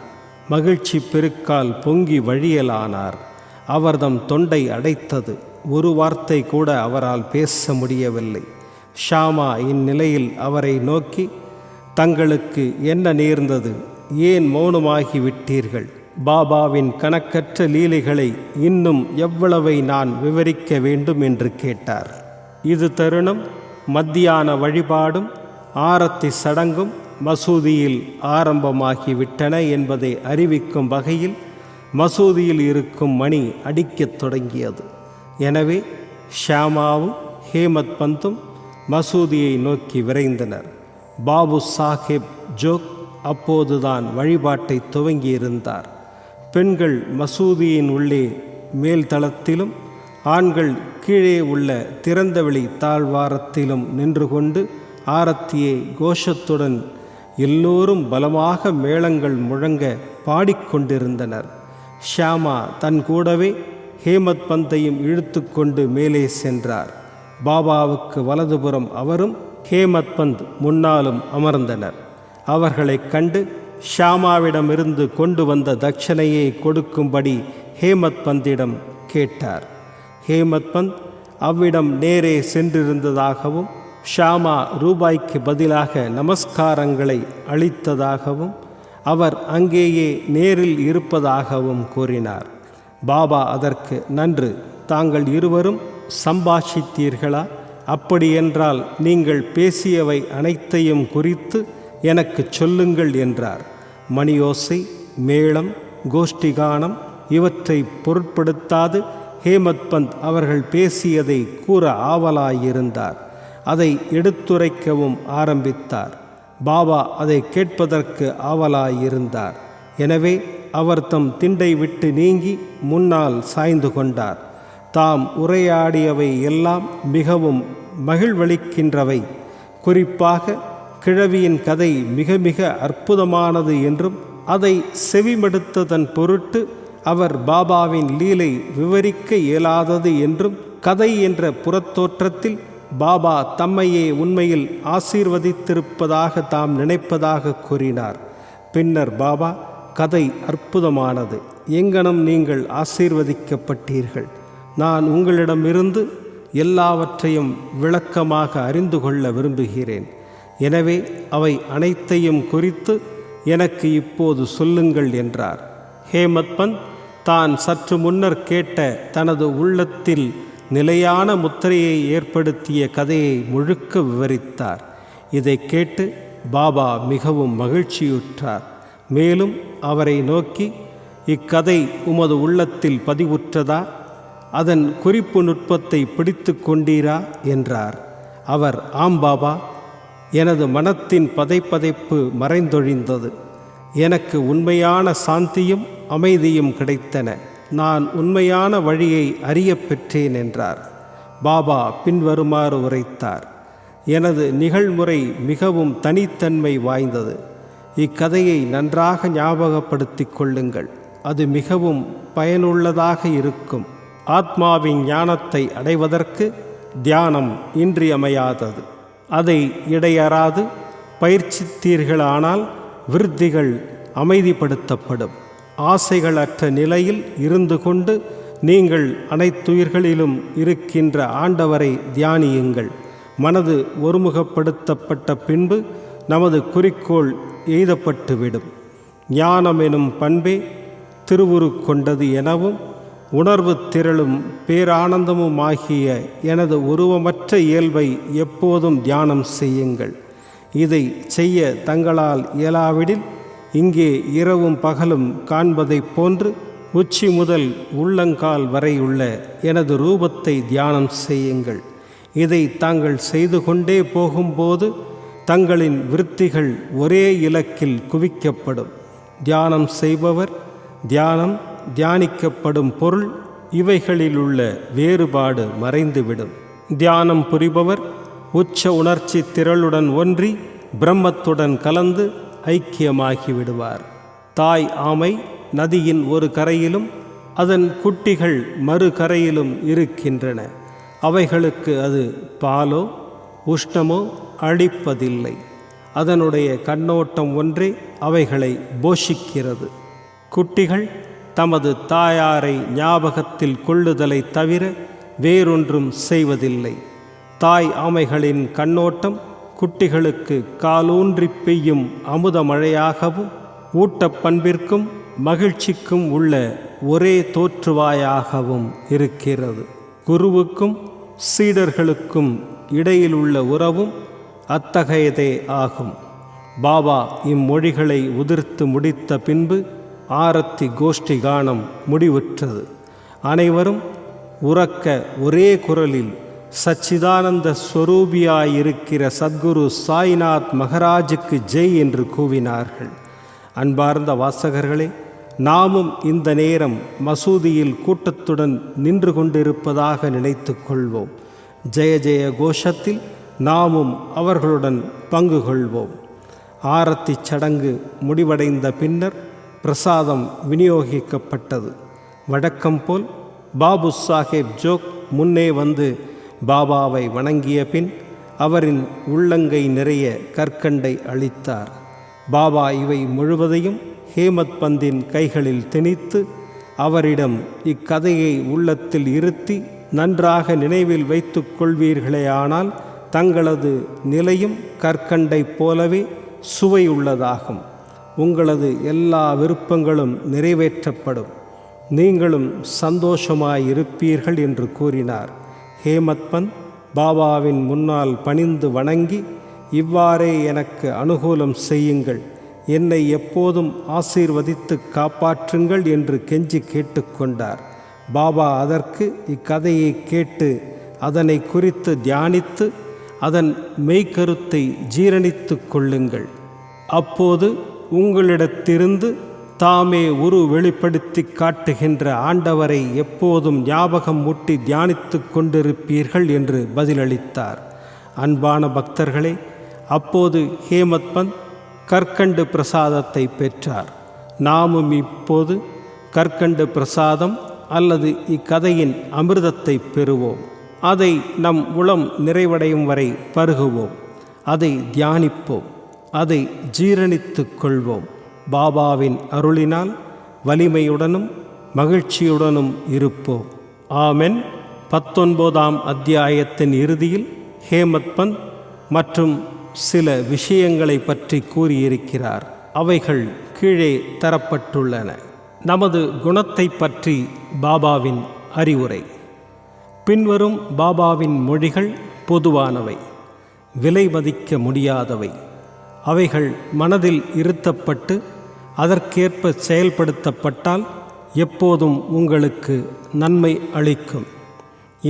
மகிழ்ச்சி பெருக்கால் பொங்கி வழியலானார். அவர்தம் தொண்டை அடைத்தது. ஒரு வார்த்தை கூட அவரால் பேச முடியவில்லை. ஷாமா இந்நிலையில் அவரை நோக்கி, தங்களுக்கு என்ன நேர்ந்தது? ஏன் மௌனமாகி விட்டீர்கள்? பாபாவின் கணக்கற்ற லீலைகளை இன்னும் எவ்வளவை நான் விவரிக்க வேண்டும் என்று கேட்டார். இது தருணம் மத்தியான வழிபாடும் ஆரத்தி சடங்கும் மசூதியில் ஆரம்பமாகிவிட்டன என்பதை அறிவிக்கும் வகையில் மசூதியில் இருக்கும் மணி அடிக்கத் தொடங்கியது. எனவே ஷியாமாவும் ஹேமத் பந்தும் மசூதியை நோக்கி விரைந்தனர். பாபு சாஹேப் ஜோக் அப்போதுதான் வழிபாட்டை துவங்கியிருந்தார். பெண்கள் மசூதியின் உள்ளே மேல்தளத்திலும் ஆண்கள் கீழே உள்ள திறந்தவெளி தாழ்வாரத்திலும் நின்று கொண்டு ஆரத்தியை கோஷத்துடன் எல்லோரும் பலமாக மேளங்கள் முழங்க பாடிக்கொண்டிருந்தனர். ஷியாமா தன் கூடவே ஹேமத் பந்தையும் இழுத்து கொண்டு மேலே சென்றார். பாபாவுக்கு வலதுபுறம் அவரும் ஹேமத் பந்த் முன்னாலும் அமர்ந்தனர். அவர்களைக் கண்டு ஷியாமாவிடமிருந்து கொண்டு வந்த தட்சணையை கொடுக்கும்படி ஹேமத் பந்திடம் கேட்டார். ஹேமத் பந்த் அவ்விடம் நேரே சென்றிருந்ததாகவும் ஷியாமா ரூபாய்க்கு பதிலாக நமஸ்காரங்களை அளித்ததாகவும் அவர் அங்கேயே நேரில் இருப்பதாகவும் கூறினார். பாபா அதற்கு, நன்று, தாங்கள் இருவரும் சம்பாஷித்தீர்களா? அப்படியென்றால் நீங்கள் பேசியவை அனைத்தையும் குறித்து எனக்கு சொல்லுங்கள் என்றார். மணியோசை, மேளம், கோஷ்டிகானம் இவற்றை பொருட்படுத்தாது ஹேமத் பந்த் அவர்கள் பேசியதை கூற ஆவலாயிருந்தார். அதை எடுத்துரைக்கவும் ஆரம்பித்தார். பாபா அதை கேட்பதற்கு ஆவலாயிருந்தார். எனவே அவர் தம் திண்டை விட்டு நீங்கி முன்னால் சாய்ந்து கொண்டார். தாம் உரையாடியவை எல்லாம் மிகவும் மகிழ்வளிக்கின்றவை. குறிப்பாக கிழவியின் கதை மிக மிக அற்புதமானது என்றும் அதை செவிமடுத்ததன் பொருட்டு அவர் பாபாவின் லீலை விவரிக்க இயலாதது என்றும், கதை என்ற புறத்தோற்றத்தில் பாபா தம்மையே உண்மையில் ஆசீர்வதித்திருப்பதாக தாம் நினைப்பதாக கூறினார். பின்னர் பாபா, கதை அற்புதமானது. எங்கனம் நீங்கள் ஆசீர்வதிக்கப்பட்டீர்கள். நான் உங்களிடமிருந்து எல்லாவற்றையும் விளக்கமாக அறிந்து கொள்ள விரும்புகிறேன். எனவே அவை அனைத்தையும் குறித்து எனக்கு இப்போது சொல்லுங்கள் என்றார். ஹேமத் பந்த் தான் சற்று முன்னர் கேட்ட தனது உள்ளத்தில் நிலையான முத்திரையை ஏற்படுத்திய கதையை முழுக்க விவரித்தார். இதை கேட்டு பாபா மிகவும் மகிழ்ச்சியுற்றார். மேலும் அவரை நோக்கி, இக்கதை உமது உள்ளத்தில் பதிவுற்றதா? அதன் குறிப்பு நுட்பத்தை பிடித்து கொண்டீரா என்றார். அவர், ஆம் பாபா, எனது மனத்தின் பதைப்பதைப்பு மறைந்தொழிந்தது. எனக்கு உண்மையான சாந்தியும் அமைதியும் கிடைத்தன. நான் உண்மையான வழியை அறிய பெற்றேன் என்றார். பாபா பின்வருமாறு உரைத்தார். எனது நிகழ்முறை மிகவும் தனித்தன்மை வாய்ந்தது. இக்கதையை நன்றாக ஞாபகப்படுத்திக் கொள்ளுங்கள். அது மிகவும் பயனுள்ளதாக இருக்கும். ஆத்மாவின் ஞானத்தை அடைவதற்கு தியானம் இன்றியமையாதது. அதை இடையறாது பயிற்சித்தீர்களானால் விருத்திகள் அமைதிப்படுத்தப்படும். ஆசைகளற்ற நிலையில் இருந்து கொண்டு நீங்கள் அனைத்துயிர்களிலும் இருக்கின்ற ஆண்டவரை தியானியுங்கள். மனது ஒருமுகப்படுத்தப்பட்ட பின்பு நமது குறிக்கோள் எய்தப்பட்டுவிடும். ஞானம் எனும் பண்பே திருவுரு கொண்டது எனவும் உணர்வு திரளும் பேரானந்தமுமாகிய எனது உருவமற்ற இயல்பை எப்போதும் தியானம் செய்யுங்கள். இதை செய்ய தங்களால் இயலாவிடில் இங்கே இரவும் பகலும் காண்பதைப் போன்று உச்சி முதல் உள்ளங்கால் வரையுள்ள எனது ரூபத்தை தியானம் செய்யுங்கள். இதை தாங்கள் செய்து கொண்டே போகும்போது தங்களின் விருத்திகள் ஒரே இலக்கில் குவிக்கப்படும். தியானம் செய்பவர் தியானிக்கப்படும் பொருள் இவைகளிலுள்ள வேறுபாடு மறைந்துவிடும். தியானம் புரிபவர் உச்ச உணர்ச்சி திரளுடன் ஒன்றி பிரம்மத்துடன் கலந்து ஐக்கியமாகிவிடுவார். தாய் ஆமை நதியின் ஒரு கரையிலும் அதன் குட்டிகள் மறு கரையிலும் இருக்கின்றன. அவைகளுக்கு அது பாலோ உஷ்ணமோ அளிப்பதில்லை. அதனுடைய கண்ணோட்டம் ஒன்றே அவைகளை போஷிக்கிறது. குட்டிகள் தமது தாயாரை ஞாபகத்தில் கொள்ளுதலை தவிர வேறொன்றும் செய்வதில்லை. தாய் ஆமைகளின் கண்ணோட்டம் குட்டிகளுக்கு காலூன்றி பெய்யும் அமுத மழையாகவும் ஊட்டப்பண்பிற்கும் மகிழ்ச்சிக்கும் உள்ள ஒரே தோற்றுவாயாகவும் இருக்கிறது. குருவுக்கும் சீடர்களுக்கும் இடையிலுள்ள உறவும் அத்தகையதே ஆகும். பாபா இம்மொழிகளை உதிர்த்து முடித்த பின்பு ஆரத்தி கோஷ்டி கானம் முடிவுற்றது. அனைவரும் உரக்க ஒரே குரலில் சச்சிதானந்த ஸ்வரூபியாயிருக்கிற சத்குரு சாய்நாத் மகராஜுக்கு ஜெய் என்று கூவினார்கள். அன்பார்ந்த வாசகர்களே, நாமும் இந்த நேரம் மசூதியில் கூட்டத்துடன் நின்று கொண்டிருப்பதாக நினைத்து கொள்வோம். ஜெய ஜெய கோஷத்தில் நாமும் அவர்களுடன் பங்கு கொள்வோம். ஆரத்தி சடங்கு முடிவடைந்த பின்னர் பிரசாதம் விநியோகிக்கப்பட்டது. வழக்கம் போல் பாபு சாஹேப் ஜோக் முன்னே வந்து பாபாவை வணங்கிய பின் அவரின் உள்ளங்கை நிறைய கற்கண்டை அளித்தார். பாபா இவை முழுவதையும் ஹேமத் பந்தின் கைகளில் திணித்து அவரிடம் இக்கதையை உள்ளத்தில் இருத்தி நன்றாக நினைவில் வைத்து கொள்வீர்களேயானால் தங்களது நிலையும் கற்கண்டை போலவே சுவையுள்ளதாகும். உங்களது எல்லா விருப்பங்களும் நிறைவேற்றப்படும். நீங்களும் சந்தோஷமாயிருப்பீர்கள் என்று கூறினார். ஹேமத் பந்த் பாபாவின் முன்னால் பணிந்து வணங்கி, இவ்வாறே எனக்கு அனுகூலம் செய்யுங்கள், என்னை எப்போதும் ஆசீர்வதித்து காப்பாற்றுங்கள் என்று கெஞ்சி கேட்டுக்கொண்டார். பாபா அதற்கு இக்கதையை கேட்டு அதனை குறித்து தியானித்து அதன் மெய்க்கருத்தை ஜீரணித்து கொள்ளுங்கள். அப்போது உங்களிடத்திருந்து தாமே வெளிப்படுத்தி காட்டுகின்ற ஆண்டவரை எப்போதும் ஞாபகம் மூட்டி தியானித்து கொண்டிருப்பீர்கள் என்று பதிலளித்தார். அன்பான பக்தர்களே, அப்போது ஹேமத் பந்த் கற்கண்டு பிரசாதத்தை பெற்றார். நாமும் இப்போது கற்கண்டு பிரசாதம் அல்லது இக்கதையின் அமிர்தத்தை பெறுவோம். அதை நம் உளம் நிறைவடையும் வரை பருகுவோம். அதை தியானிப்போம். அதை ஜீரணித்து கொள்வோம். பாபாவின் அருளினால் வலிமையுடனும் மகிழ்ச்சியுடனும் இருப்போம். ஆமென். 19ஆம் அத்தியாயத்தின் இறுதியில் ஹேமத் பந்த் மற்றும் சில விஷயங்களை பற்றி கூறியிருக்கிறார். அவைகள் கீழே தரப்பட்டுள்ளன. நமது குணத்தை பற்றி பாபாவின் அறிவுரை. பின்வரும் பாபாவின் மொழிகள் பொதுவானவை, விலை மதிக்க முடியாதவை. அவைகள் மனதில் இருத்தப்பட்டு அதற்கேற்ப செயல்படுத்தப்பட்டால் எப்போதும் உங்களுக்கு நன்மை அளிக்கும்.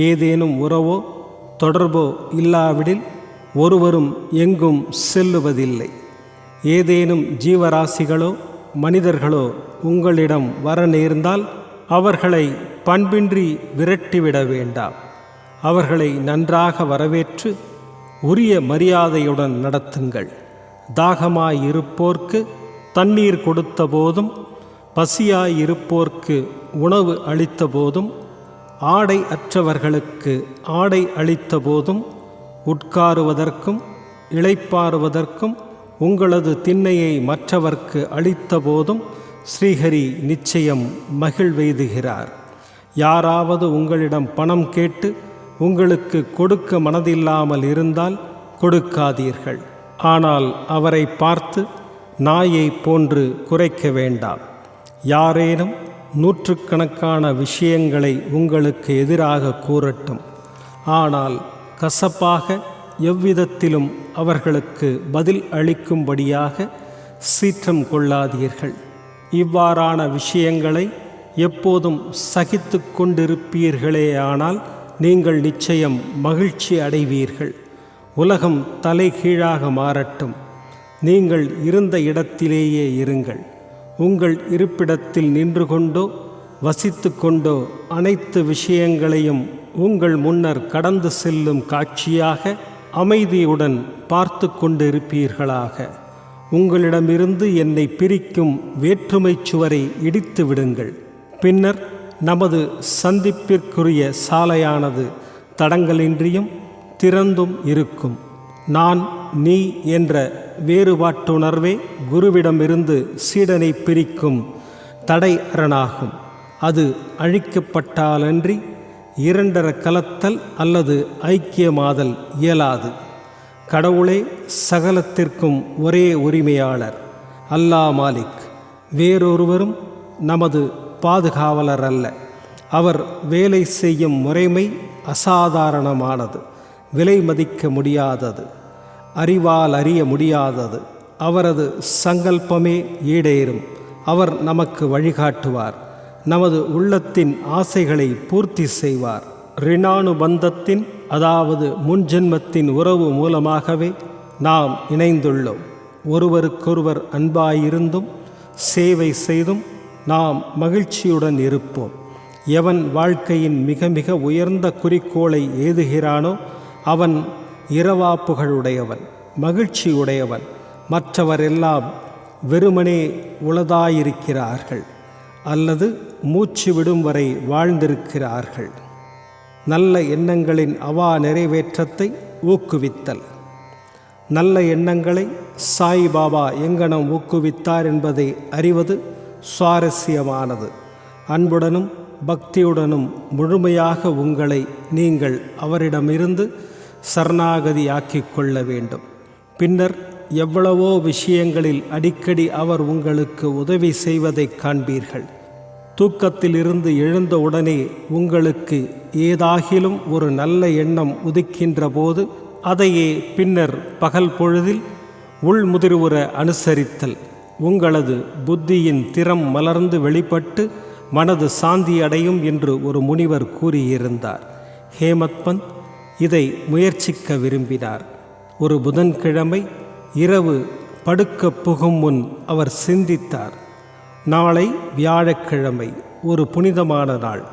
ஏதேனும் உறவோ தொடர்போ இல்லாவிடில் ஒருவரும் எங்கும் செல்லுவதில்லை. ஏதேனும் ஜீவராசிகளோ மனிதர்களோ உங்களிடம் வர நேர்ந்தால் அவர்களை பண்பின்றி விரட்டிவிட வேண்டாம். அவர்களை நன்றாக வரவேற்று உரிய மரியாதையுடன் நடத்துங்கள். தாகமாயிருப்போர்க்கு தண்ணீர் கொடுத்த போதும், பசியாயிருப்போர்க்கு உணவு அளித்த போதும், ஆடை அற்றவர்களுக்கு ஆடை அளித்த போதும், உட்காருவதற்கும் இளைப்பாறுவதற்கும் உங்களது திண்ணையை மற்றவர்க்கு அளித்த போதும் ஸ்ரீஹரி நிச்சயம் மகிழ்வெய்துகிறார். யாராவது உங்களிடம் பணம் கேட்டு உங்களுக்கு கொடுக்க மனதில்லாமல் இருந்தால் கொடுக்காதீர்கள். ஆனால் அவரை பார்த்து நாயை போன்று குறைக்க வேண்டாம். யாரேனும் நூற்றுக்கணக்கான விஷயங்களை உங்களுக்கு எதிராக கூறட்டும், ஆனால் கசப்பாக எவ்விதத்திலும் அவர்களுக்கு பதில் அளிக்கும்படியாக சீற்றம் கொள்ளாதீர்கள். இவ்வாறான விஷயங்களை எப்போதும் சகித்து கொண்டிருப்பீர்களேயானால் நீங்கள் நிச்சயம் மகிழ்ச்சி அடைவீர்கள். உலகம் தலைகீழாக மாறட்டும், நீங்கள் இருந்த இடத்திலேயே இருங்கள். உங்கள் இருப்பிடத்தில் நின்று கொண்டோ வசித்து கொண்டோ அனைத்து விஷயங்களையும் உங்கள் முன்னர் கடந்து செல்லும் காட்சியாக அமைதியுடன் பார்த்து கொண்டிருப்பீர்களாக. உங்களிடமிருந்து என்னை பிரிக்கும் வேற்றுமை சுவரை இடித்து விடுங்கள். பின்னர் நமது சந்திப்பிற்குரிய சாலையானது தடங்கலின்றியும் திறந்தும் இருக்கும். நான் நீ என்ற வேறுபாட்டுணர்வே குருவிடமிருந்து சீடனை பிரிக்கும் தடை அரணாகும். அது அழிக்கப்பட்டாலன்றி இரண்டர கலத்தல் அல்லது ஐக்கியமாதல் இயலாது. கடவுளே சகலத்திற்கும் ஒரே உரிமையாளர், அல்லாஹ் மாலிக். வேறொருவரும் நமது பாதுகாவலர் அல்ல. அவர் வேலை செய்யும் முறைமை அசாதாரணமானது, விலை மதிக்க முடியாதது, அறிவால் அறிய முடியாதது. அவரது சங்கல்பமே ஈடேறும். அவர் நமக்கு வழிகாட்டுவார், நமது உள்ளத்தின் ஆசைகளை பூர்த்தி செய்வார். ரிணானுபந்தத்தின் அதாவது முன்ஜென்மத்தின் உறவு மூலமாகவே நாம் இணைந்துள்ளோம். ஒருவருக்கொருவர் அன்பாயிருந்தும் சேவை செய்தும் நாம் மகிழ்ச்சியுடன் இருப்போம். எவன் வாழ்க்கையின் மிக மிக உயர்ந்த குறிக்கோளை ஏதுகிறானோ அவன் இரவாப்புகளுடையவன், மகிழ்ச்சியுடையவன். மற்றவரெல்லாம் வெறுமனே உளதாயிருக்கிறார்கள் அல்லது மூச்சு விடும் வரை வாழ்ந்திருக்கிறார்கள். நல்ல எண்ணங்களின் அவா நிறைவேற்றத்தை ஊக்குவித்தல். நல்ல எண்ணங்களை சாய்பாபா எங்கனம் ஊக்குவித்தார் என்பதை அறிவது சுவாரஸ்யமானது. அன்புடனும் பக்தியுடனும் முழுமையாக உங்களை நீங்கள் அவரிடமிருந்து சரணாகதியாக்கிக் கொள்ள வேண்டும். பின்னர் எவ்வளவோ விஷயங்களில் அடிக்கடி அவர் உங்களுக்கு உதவி செய்வதை காண்பீர்கள். தூக்கத்திலிருந்து எழுந்த உடனே உங்களுக்கு ஏதாகிலும் ஒரு நல்ல எண்ணம் உதிக்கின்ற போது அதையே பின்னர் பகல் பொழுதில் உள்முதிர்வுற அனுசரித்தல். உங்களது புத்தியின் திறம் மலர்ந்து வெளிப்பட்டு மனது சாந்தி அடையும் என்று ஒரு முனிவர் கூறியிருந்தார். ஹேமத் பந்த் இதை முயற்சிக்க விரும்பினார். ஒரு புதன்கிழமை இரவு படுக்க புகும் முன் அவர் சிந்தித்தார். நாளை வியாழக்கிழமை, ஒரு புனிதமான நாள்.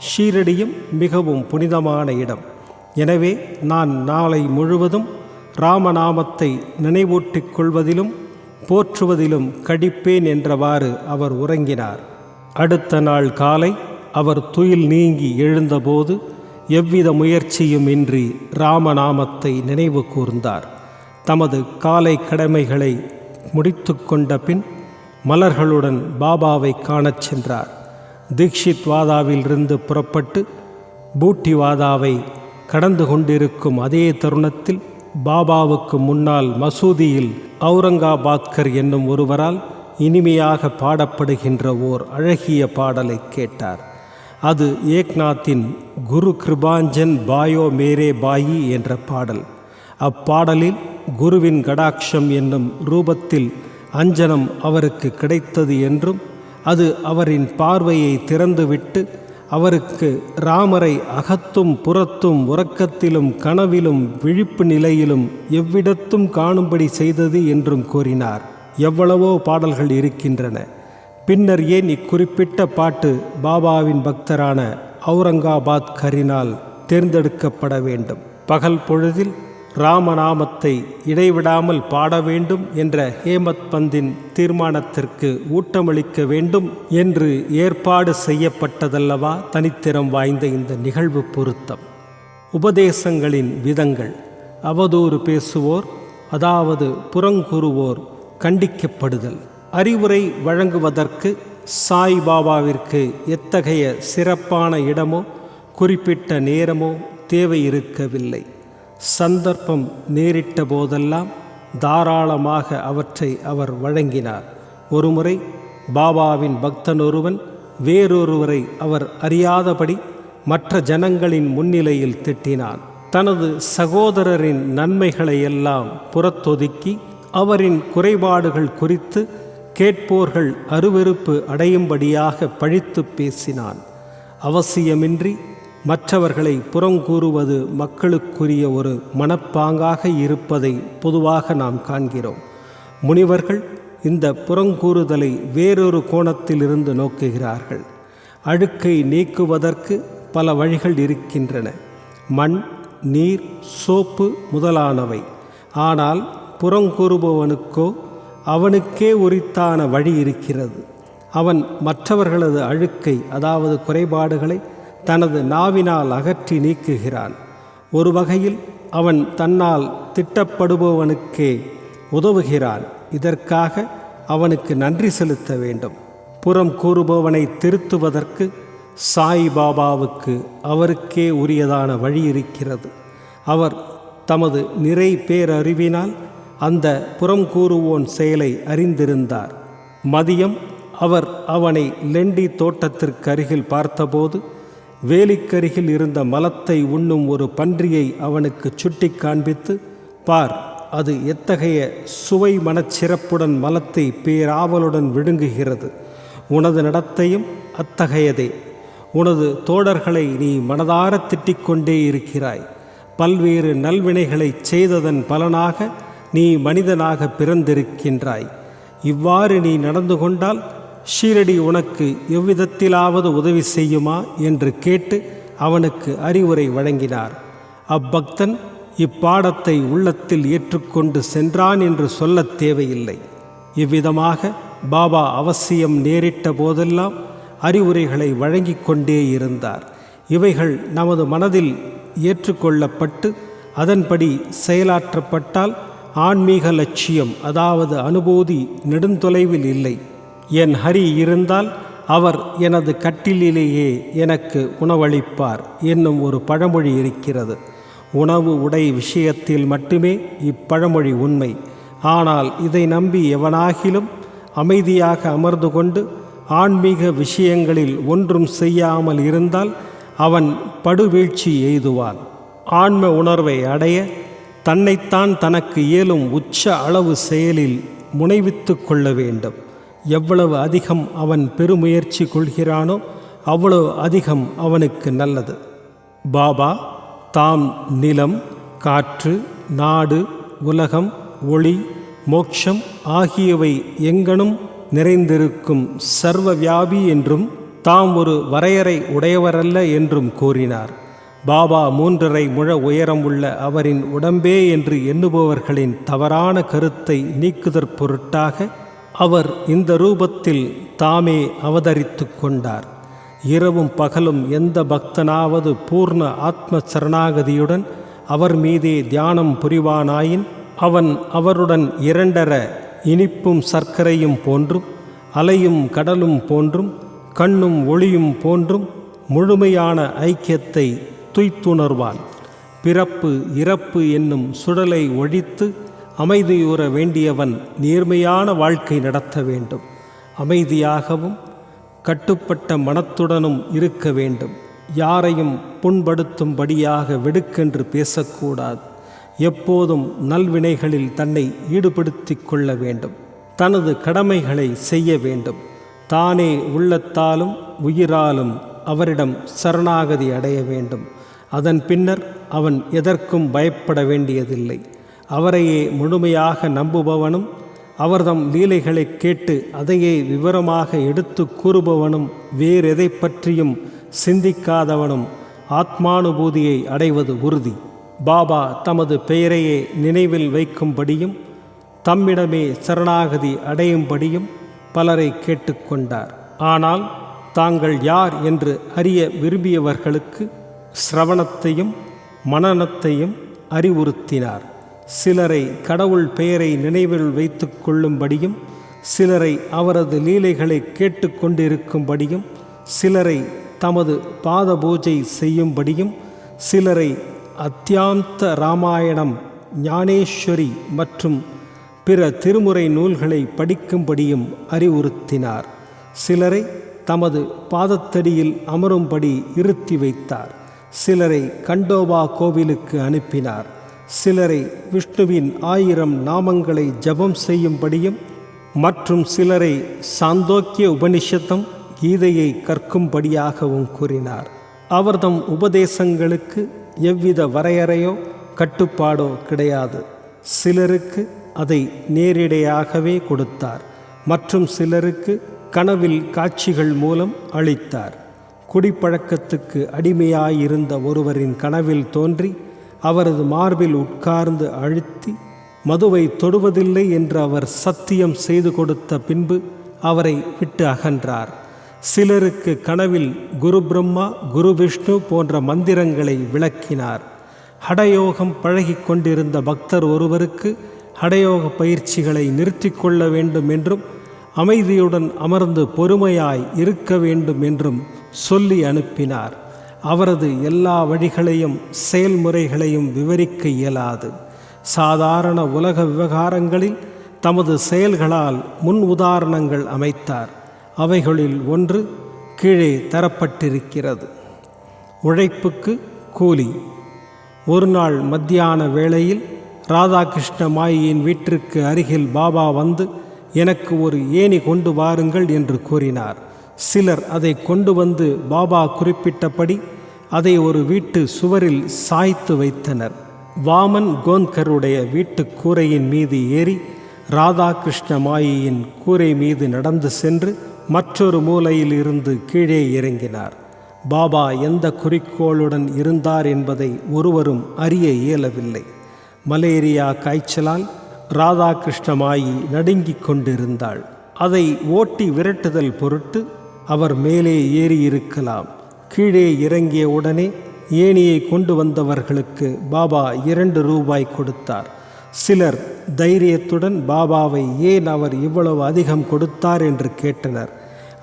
ஷீரடியும் மிகவும் புனிதமான இடம். எனவே நான் நாளை முழுவதும் ராமநாமத்தை நினைவூட்டிக் கொள்வதிலும் போற்றுவதிலும் கழிப்பேன் என்றவாறு அவர் உறங்கினார். அடுத்த நாள் காலை அவர் துயில் நீங்கி எழுந்தபோது எவ்வித முயற்சியும் இன்றி ராமநாமத்தை நினைவு கூர்ந்தார். தமது காலை கடமைகளை முடித்து கொண்ட பின் மலர்களுடன் பாபாவை காணச் சென்றார். தீக்ஷித் வாதாவிலிருந்து புறப்பட்டு பூட்டி வாதாவை கடந்து கொண்டிருக்கும் அதே தருணத்தில் பாபாவுக்கு முன்னால் மசூதியில் அவுரங்காபாத்கர் என்னும் ஒருவரால் இனிமையாக பாடப்படுகின்ற ஓர் அழகிய பாடலை கேட்டார். அது ஏக்நாத்தின் குரு கிருபாஞ்சன் பாயோ மேரே பாயி என்ற பாடல். அப்பாடலில் குருவின் கடாட்சம் என்னும் ரூபத்தில் அஞ்சனம் அவருக்கு கிடைத்தது என்றும் அது அவரின் பார்வையை திறந்துவிட்டு அவருக்கு ராமரை அகத்தும் புறத்தும் உறக்கத்திலும் கனவிலும் விழிப்பு நிலையிலும் எவ்விடத்தும் காணும்படி செய்தது என்றும் கூறினார். எவ்வளவோ பாடல்கள் இருக்கின்றன. பின்னர் ஏன் இக்குறிப்பிட்ட பாட்டு பாபாவின் பக்தரான அவுரங்காபாத்கரினால் தேர்ந்தெடுக்கப்பட வேண்டும்? பகல் பொழுதில் ராமநாமத்தை இடைவிடாமல் பாட வேண்டும் என்ற ஹேமத் பந்தின் தீர்மானத்திற்கு ஊட்டமளிக்க வேண்டும் என்று ஏற்பாடு செய்யப்பட்டதல்லவா தனித்திறம் வாய்ந்த இந்த நிகழ்வு பொருத்தம். உபதேசங்களின் விதங்கள். அவதூறு பேசுவோர் அதாவது புறங்கூறுவோர் கண்டிக்கப்படுதல். அறிவுரை வழங்குவதற்கு சாய்பாபாவிற்கு எத்தகைய சிறப்பான இடமோ குறிப்பிட்ட நேரமோ தேவை இருக்கவில்லை. சந்தர்ப்பம் நேரிட்ட போதெல்லாம் தாராளமாக அவற்றை அவர் வழங்கினார். ஒருமுறை பாபாவின் பக்தனொருவன் வேறொருவரை அவர் அறியாதபடி மற்ற ஜனங்களின் முன்னிலையில் திட்டினான். தனது சகோதரரின் நன்மைகளை எல்லாம் புறத்தொதுக்கி அவரின் குறைபாடுகள் குறித்து கேட்போர்கள் அருவருப்பு அடையும்படியாக பழித்து பேசினான். அவசியமின்றி மற்றவர்களை புறங்கூறுவது மக்களுக்குரிய ஒரு மனப்பாங்காக இருப்பதை பொதுவாக நாம் காண்கிறோம். முனிவர்கள் இந்த புறங்கூறுதலை வேறொரு கோணத்திலிருந்து நோக்குகிறார்கள். அழுக்கை நீக்குவதற்கு பல வழிகள் இருக்கின்றன, மண், நீர், சோப்பு முதலானவை. ஆனால் புறங்கூறுபவனுக்கோ அவனுக்கே உரித்தான வழி இருக்கிறது. அவன் மற்றவர்களது அழுக்கை, அதாவது குறைபாடுகளை தனது நாவினால் அகற்றி நீக்குகிறான். ஒரு வகையில் அவன் தன்னால் திட்டப்படுபவனுக்கே உதவுகிறான். இதற்காக அவனுக்கு நன்றி செலுத்த வேண்டும். புறம் கூறுபவனை திருத்துவதற்கு சாய்பாபாவுக்கு அவருக்கே உரியதான வழி இருக்கிறது. அவர் தமது நிறை பேரறிவினால் அந்த புறம் கூறுவோன் செயலை அறிந்திருந்தார். மதியம் அவர் அவனை லெண்டி தோட்டத்திற்கு அருகில் பார்த்தபோது வேலிக்கருகில் இருந்த மலத்தை உண்ணும் ஒரு பன்றியை அவனுக்கு சுட்டி காண்பித்து, பார், அது எத்தகைய சுவை மனச்சிறப்புடன் மலத்தை பேராவலுடன் விழுங்குகிறது. உனது நடத்தையும் அத்தகையதே. உனது தோடர்களை நீ மனதார திட்டிக்கொண்டே இருக்கிறாய். பல்வேறு நல்வினைகளை செய்ததன் பலனாக நீ மனிதனாக பிறந்திருக்கின்றாய். இவ்வாறு நீ நடந்து கொண்டால் ஷீரடி உனக்கு எவ்விதத்திலாவது உதவி செய்யுமா என்று கேட்டு அவனுக்கு அறிவுரை வழங்கினார். அப்பக்தன் இப்பாடத்தை உள்ளத்தில் ஏற்றுக்கொண்டு சென்றான் என்று சொல்லத் தேவையில்லை. இவ்விதமாக பாபா அவசியம் நேரிட்ட போதெல்லாம் அறிவுரைகளை வழங்கி கொண்டே இருந்தார். இவைகள் நமது மனதில் ஏற்றுக்கொள்ளப்பட்டு அதன்படி செயலாற்றப்பட்டால் ஆன்மீக லட்சியம், அதாவது அனுபூதி, நெடுந்தொலைவில் இல்லை. என் ஹரி இருந்தால் அவர் எனது கட்டிலேயே எனக்கு உணவளிப்பார் என்னும் ஒரு பழமொழி இருக்கிறது. உணவு உடை விஷயத்தில் மட்டுமே இப்பழமொழி உண்மை. ஆனால் இதை நம்பி எவனாகிலும் அமைதியாக அமர்ந்து கொண்டு ஆன்மீக விஷயங்களில் ஒன்றும் செய்யாமல் இருந்தால் அவன் படுவீழ்ச்சி எய்துவான். ஆன்ம உணர்வை அடைய தன்னைத்தான் தனக்கு இயலும் உச்ச அளவு செயலில் முனைவித்து கொள்ள வேண்டும். எவ்வளவு அதிகம் அவன் பெருமுயற்சி கொள்கிறானோ அவ்வளவு அதிகம் அவனுக்கு நல்லது. பாபா தாம் நிலம், காற்று, நாடு, உலகம், ஒளி, மோட்சம் ஆகியவை எங்கனும் நிறைந்திருக்கும் சர்வ வியாபி என்றும் தாம் ஒரு வரையறை உடையவரல்ல என்றும் கூறினார். பாபா 3.5 முழ உயரம் உள்ள அவரின் உடம்பே என்று எண்ணுபவர்களின் தவறான கருத்தை நீக்குதற் பொருட்டாக அவர் இந்த ரூபத்தில் தாமே அவதரித்து கொண்டார். இரவும் பகலும் எந்த பக்தனாவது பூர்ண ஆத்ம சரணாகதியுடன் அவர் மீதே தியானம் புரிவானாயின் அவன் அவருடன் 2.5 இனிப்பும் சர்க்கரையும் போன்றும், அலையும் கடலும் போன்றும், கண்ணும் ஒளியும் போன்றும் முழுமையான ஐக்கியத்தை துய்த்துணர்வான். பிறப்பு இறப்பு என்னும் சுடலை ஒழித்து அமைதியுற வேண்டியவன் நேர்மையான வாழ்க்கை நடத்த வேண்டும். அமைதியாகவும் கட்டுப்பட்ட மனத்துடனும் இருக்க வேண்டும். யாரையும் புண்படுத்தும்படியாக வெடுக்கென்று பேசக்கூடாது. எப்போதும் நல்வினைகளில் தன்னை ஈடுபடுத்தி கொள்ள வேண்டும். தனது கடமைகளை செய்ய வேண்டும். தானே உள்ளத்தாலும் உயிராலும் அவரிடம் சரணாகதி அடைய வேண்டும். அதன் பின்னர் அவன் எதற்கும் பயப்பட வேண்டியதில்லை. அவரையே முழுமையாக நம்புபவனும் அவர்தம் லீலைகளை கேட்டு அதையே விவரமாக எடுத்து கூறுபவனும் வேறெதை பற்றியும் சிந்திக்காதவனும் ஆத்மானுபூதியை அடைவது உறுதி. பாபா தமது பெயரையே நினைவில் வைக்கும்படியும் தம்மிடமே சரணாகதி அடையும்படியும் பலரை கேட்டுக்கொண்டார். ஆனால் தாங்கள் யார் என்று அறிய விரும்பியவர்களுக்கு சிரவணத்தையும் மனனத்தையும் அறிவுறுத்தினார். சிலரை கடவுள் பெயரை நினைவில் வைத்து கொள்ளும்படியும், சிலரை அவரது லீலைகளை கேட்டு கொண்டிருக்கும்படியும், சிலரை தமது பாத பூஜை செய்யும்படியும், சிலரை அத்தியாந்த ராமாயணம், ஞானேஸ்வரி மற்றும் பிற திருமுறை நூல்களை படிக்கும்படியும் அறிவுறுத்தினார். சிலரை தமது பாதத்தடியில் அமரும்படி இருத்தி வைத்தார். சிலரை கண்டோபா கோவிலுக்கு அனுப்பினார். சிலரை விஷ்ணுவின் 1000 நாமங்களை ஜபம் செய்யும்படியும் மற்றும் சிலரை சாந்தோக்கிய உபனிஷத்தம் கீதையை கற்கும்படியாகவும் கூறினார். அவர்தம் உபதேசங்களுக்கு எவ்வித வரையறையோ கட்டுப்பாடோ கிடையாது. சிலருக்கு அதை நேரிடையாகவே கொடுத்தார், மற்றும் சிலருக்கு கனவில் காட்சிகள் மூலம் அளித்தார். குடிப்பழக்கத்துக்கு அடிமையாயிருந்த ஒருவரின் கனவில் தோன்றி அவரது மார்பில் உட்கார்ந்து அழுத்தி மதுவை தொடுவதில்லை என்று அவர் சத்தியம் செய்து கொடுத்த பின்பு அவரை விட்டு அகன்றார். சிலருக்கு கனவில் குரு பிரம்மா, குரு விஷ்ணு போன்ற மந்திரங்களை விளக்கினார். ஹடயோகம் பழகி கொண்டிருந்த பக்தர் ஒருவருக்கு ஹடயோக பயிற்சிகளை நிறுத்தி கொள்ள வேண்டும் என்றும் அமைதியுடன் அமர்ந்து பொறுமையாய் இருக்க வேண்டும் என்றும் சொல்லி அனுப்பினார். அவரது எல்லா வழிகளையும் செயல்முறைகளையும் விவரிக்க இயலாது. சாதாரண உலக விவகாரங்களில் தமது செயல்களால் முன் உதாரணங்கள் அமைத்தார். அவைகளில் ஒன்று கீழே தரப்பட்டிருக்கிறது. உழைப்புக்கு கூலி. ஒரு நாள் மத்தியான வேளையில் ராதாகிருஷ்ண மாயியின் வீட்டிற்கு அருகில் பாபா வந்து எனக்கு ஒரு ஏணி கொண்டு வாருங்கள் என்று கூறினார். சிலர் அதை கொண்டு வந்து பாபா குறிப்பிட்டபடி அதை ஒரு வீட்டு சுவரில் சாய்த்து வைத்தனர். வாமன் கோன்கருடைய வீட்டு கூரையின் மீது ஏறி ராதாகிருஷ்ண மாயியின் கூரை மீது நடந்து சென்று மற்றொரு மூலையில் இருந்து கீழே இறங்கினார். பாபா எந்த குறிக்கோளுடன் இருந்தார் என்பதை ஒருவரும் அறிய இயலவில்லை. மலேரியா காய்ச்சலால் ராதாகிருஷ்ண மாயி நடுங்கிக் கொண்டிருந்தாள். அதை ஓட்டி விரட்டுதல் பொருட்டு அவர் மேலே ஏறியிருக்கலாம். கீழே இறங்கிய உடனே ஏணியை கொண்டு வந்தவர்களுக்கு பாபா 2 ரூபாய் கொடுத்தார். சிலர் தைரியத்துடன் பாபாவை ஏன் அவர் இவ்வளவு அதிகம் கொடுத்தார் என்று கேட்டனர்.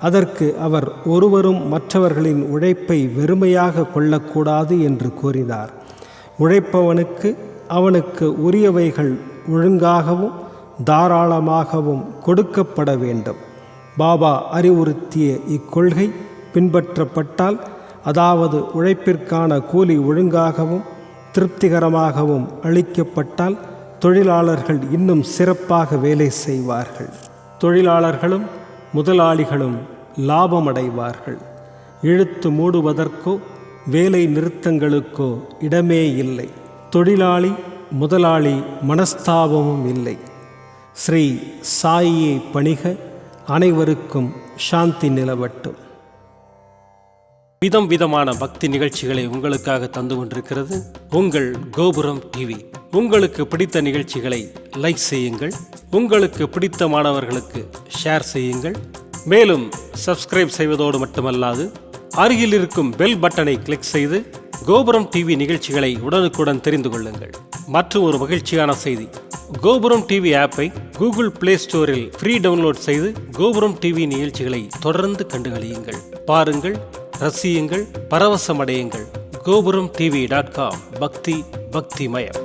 அதற்கு அவர் ஒருவரும் மற்றவர்களின் உழைப்பை வெறுமையாக கொள்ளக்கூடாது என்று கூறினார். உழைப்பவனுக்கு அவனுக்கு உரியவைகள் ஒழுங்காகவும் தாராளமாகவும் கொடுக்கப்பட வேண்டும். பாபா அறிவுறுத்திய இக்கொள்கை பின்பற்றப்பட்டால், அதாவது உழைப்பிற்கான கூலி ஒழுங்காகவும் திருப்திகரமாகவும் அளிக்கப்பட்டால், தொழிலாளர்கள் இன்னும் சிறப்பாக வேலை செய்வார்கள். தொழிலாளர்களும் முதலாளிகளும் லாபமடைவார்கள். இழுத்து மூடுவதற்கோ வேலை நிறுத்தங்களுக்கோ இடமே இல்லை. தொழிலாளி முதலாளி மனஸ்தாபமும் இல்லை. ஸ்ரீ சாயியை பணிக. அனைவருக்கும் சாந்தி நிலவட்டும். விதம் விதமான பக்தி நிகழ்ச்சிகளை உங்களுக்காக தந்து கொண்டிருக்கிறது உங்கள் கோபுரம் டிவி. உங்களுக்கு பிடித்த நிகழ்ச்சிகளை லைக் செய்யுங்கள். உங்களுக்கு பிடித்த மாணவர்களுக்கு ஷேர் செய்யுங்கள். மேலும் சப்ஸ்கிரைப் செய்வதோடு மட்டுமல்லாது அருகில் இருக்கும் பெல் பட்டனை கிளிக் செய்து கோபுரம் டிவி நிகழ்ச்சிகளை உடனுக்குடன் தெரிந்து கொள்ளுங்கள். மற்றும் ஒரு மகிழ்ச்சியான செய்தி, கோபுரம் டிவி ஆப்பை கூகுள் பிளே ஸ்டோரில் ஃப்ரீ டவுன்லோட் செய்து கோபுரம் டிவி நிகழ்ச்சிகளை தொடர்ந்து கண்டுகளியுங்கள். பாருங்கள், ரசியுங்கள், பரவசமடையுங்கள். gopuramtv.com. பக்தி பக்திமயம்.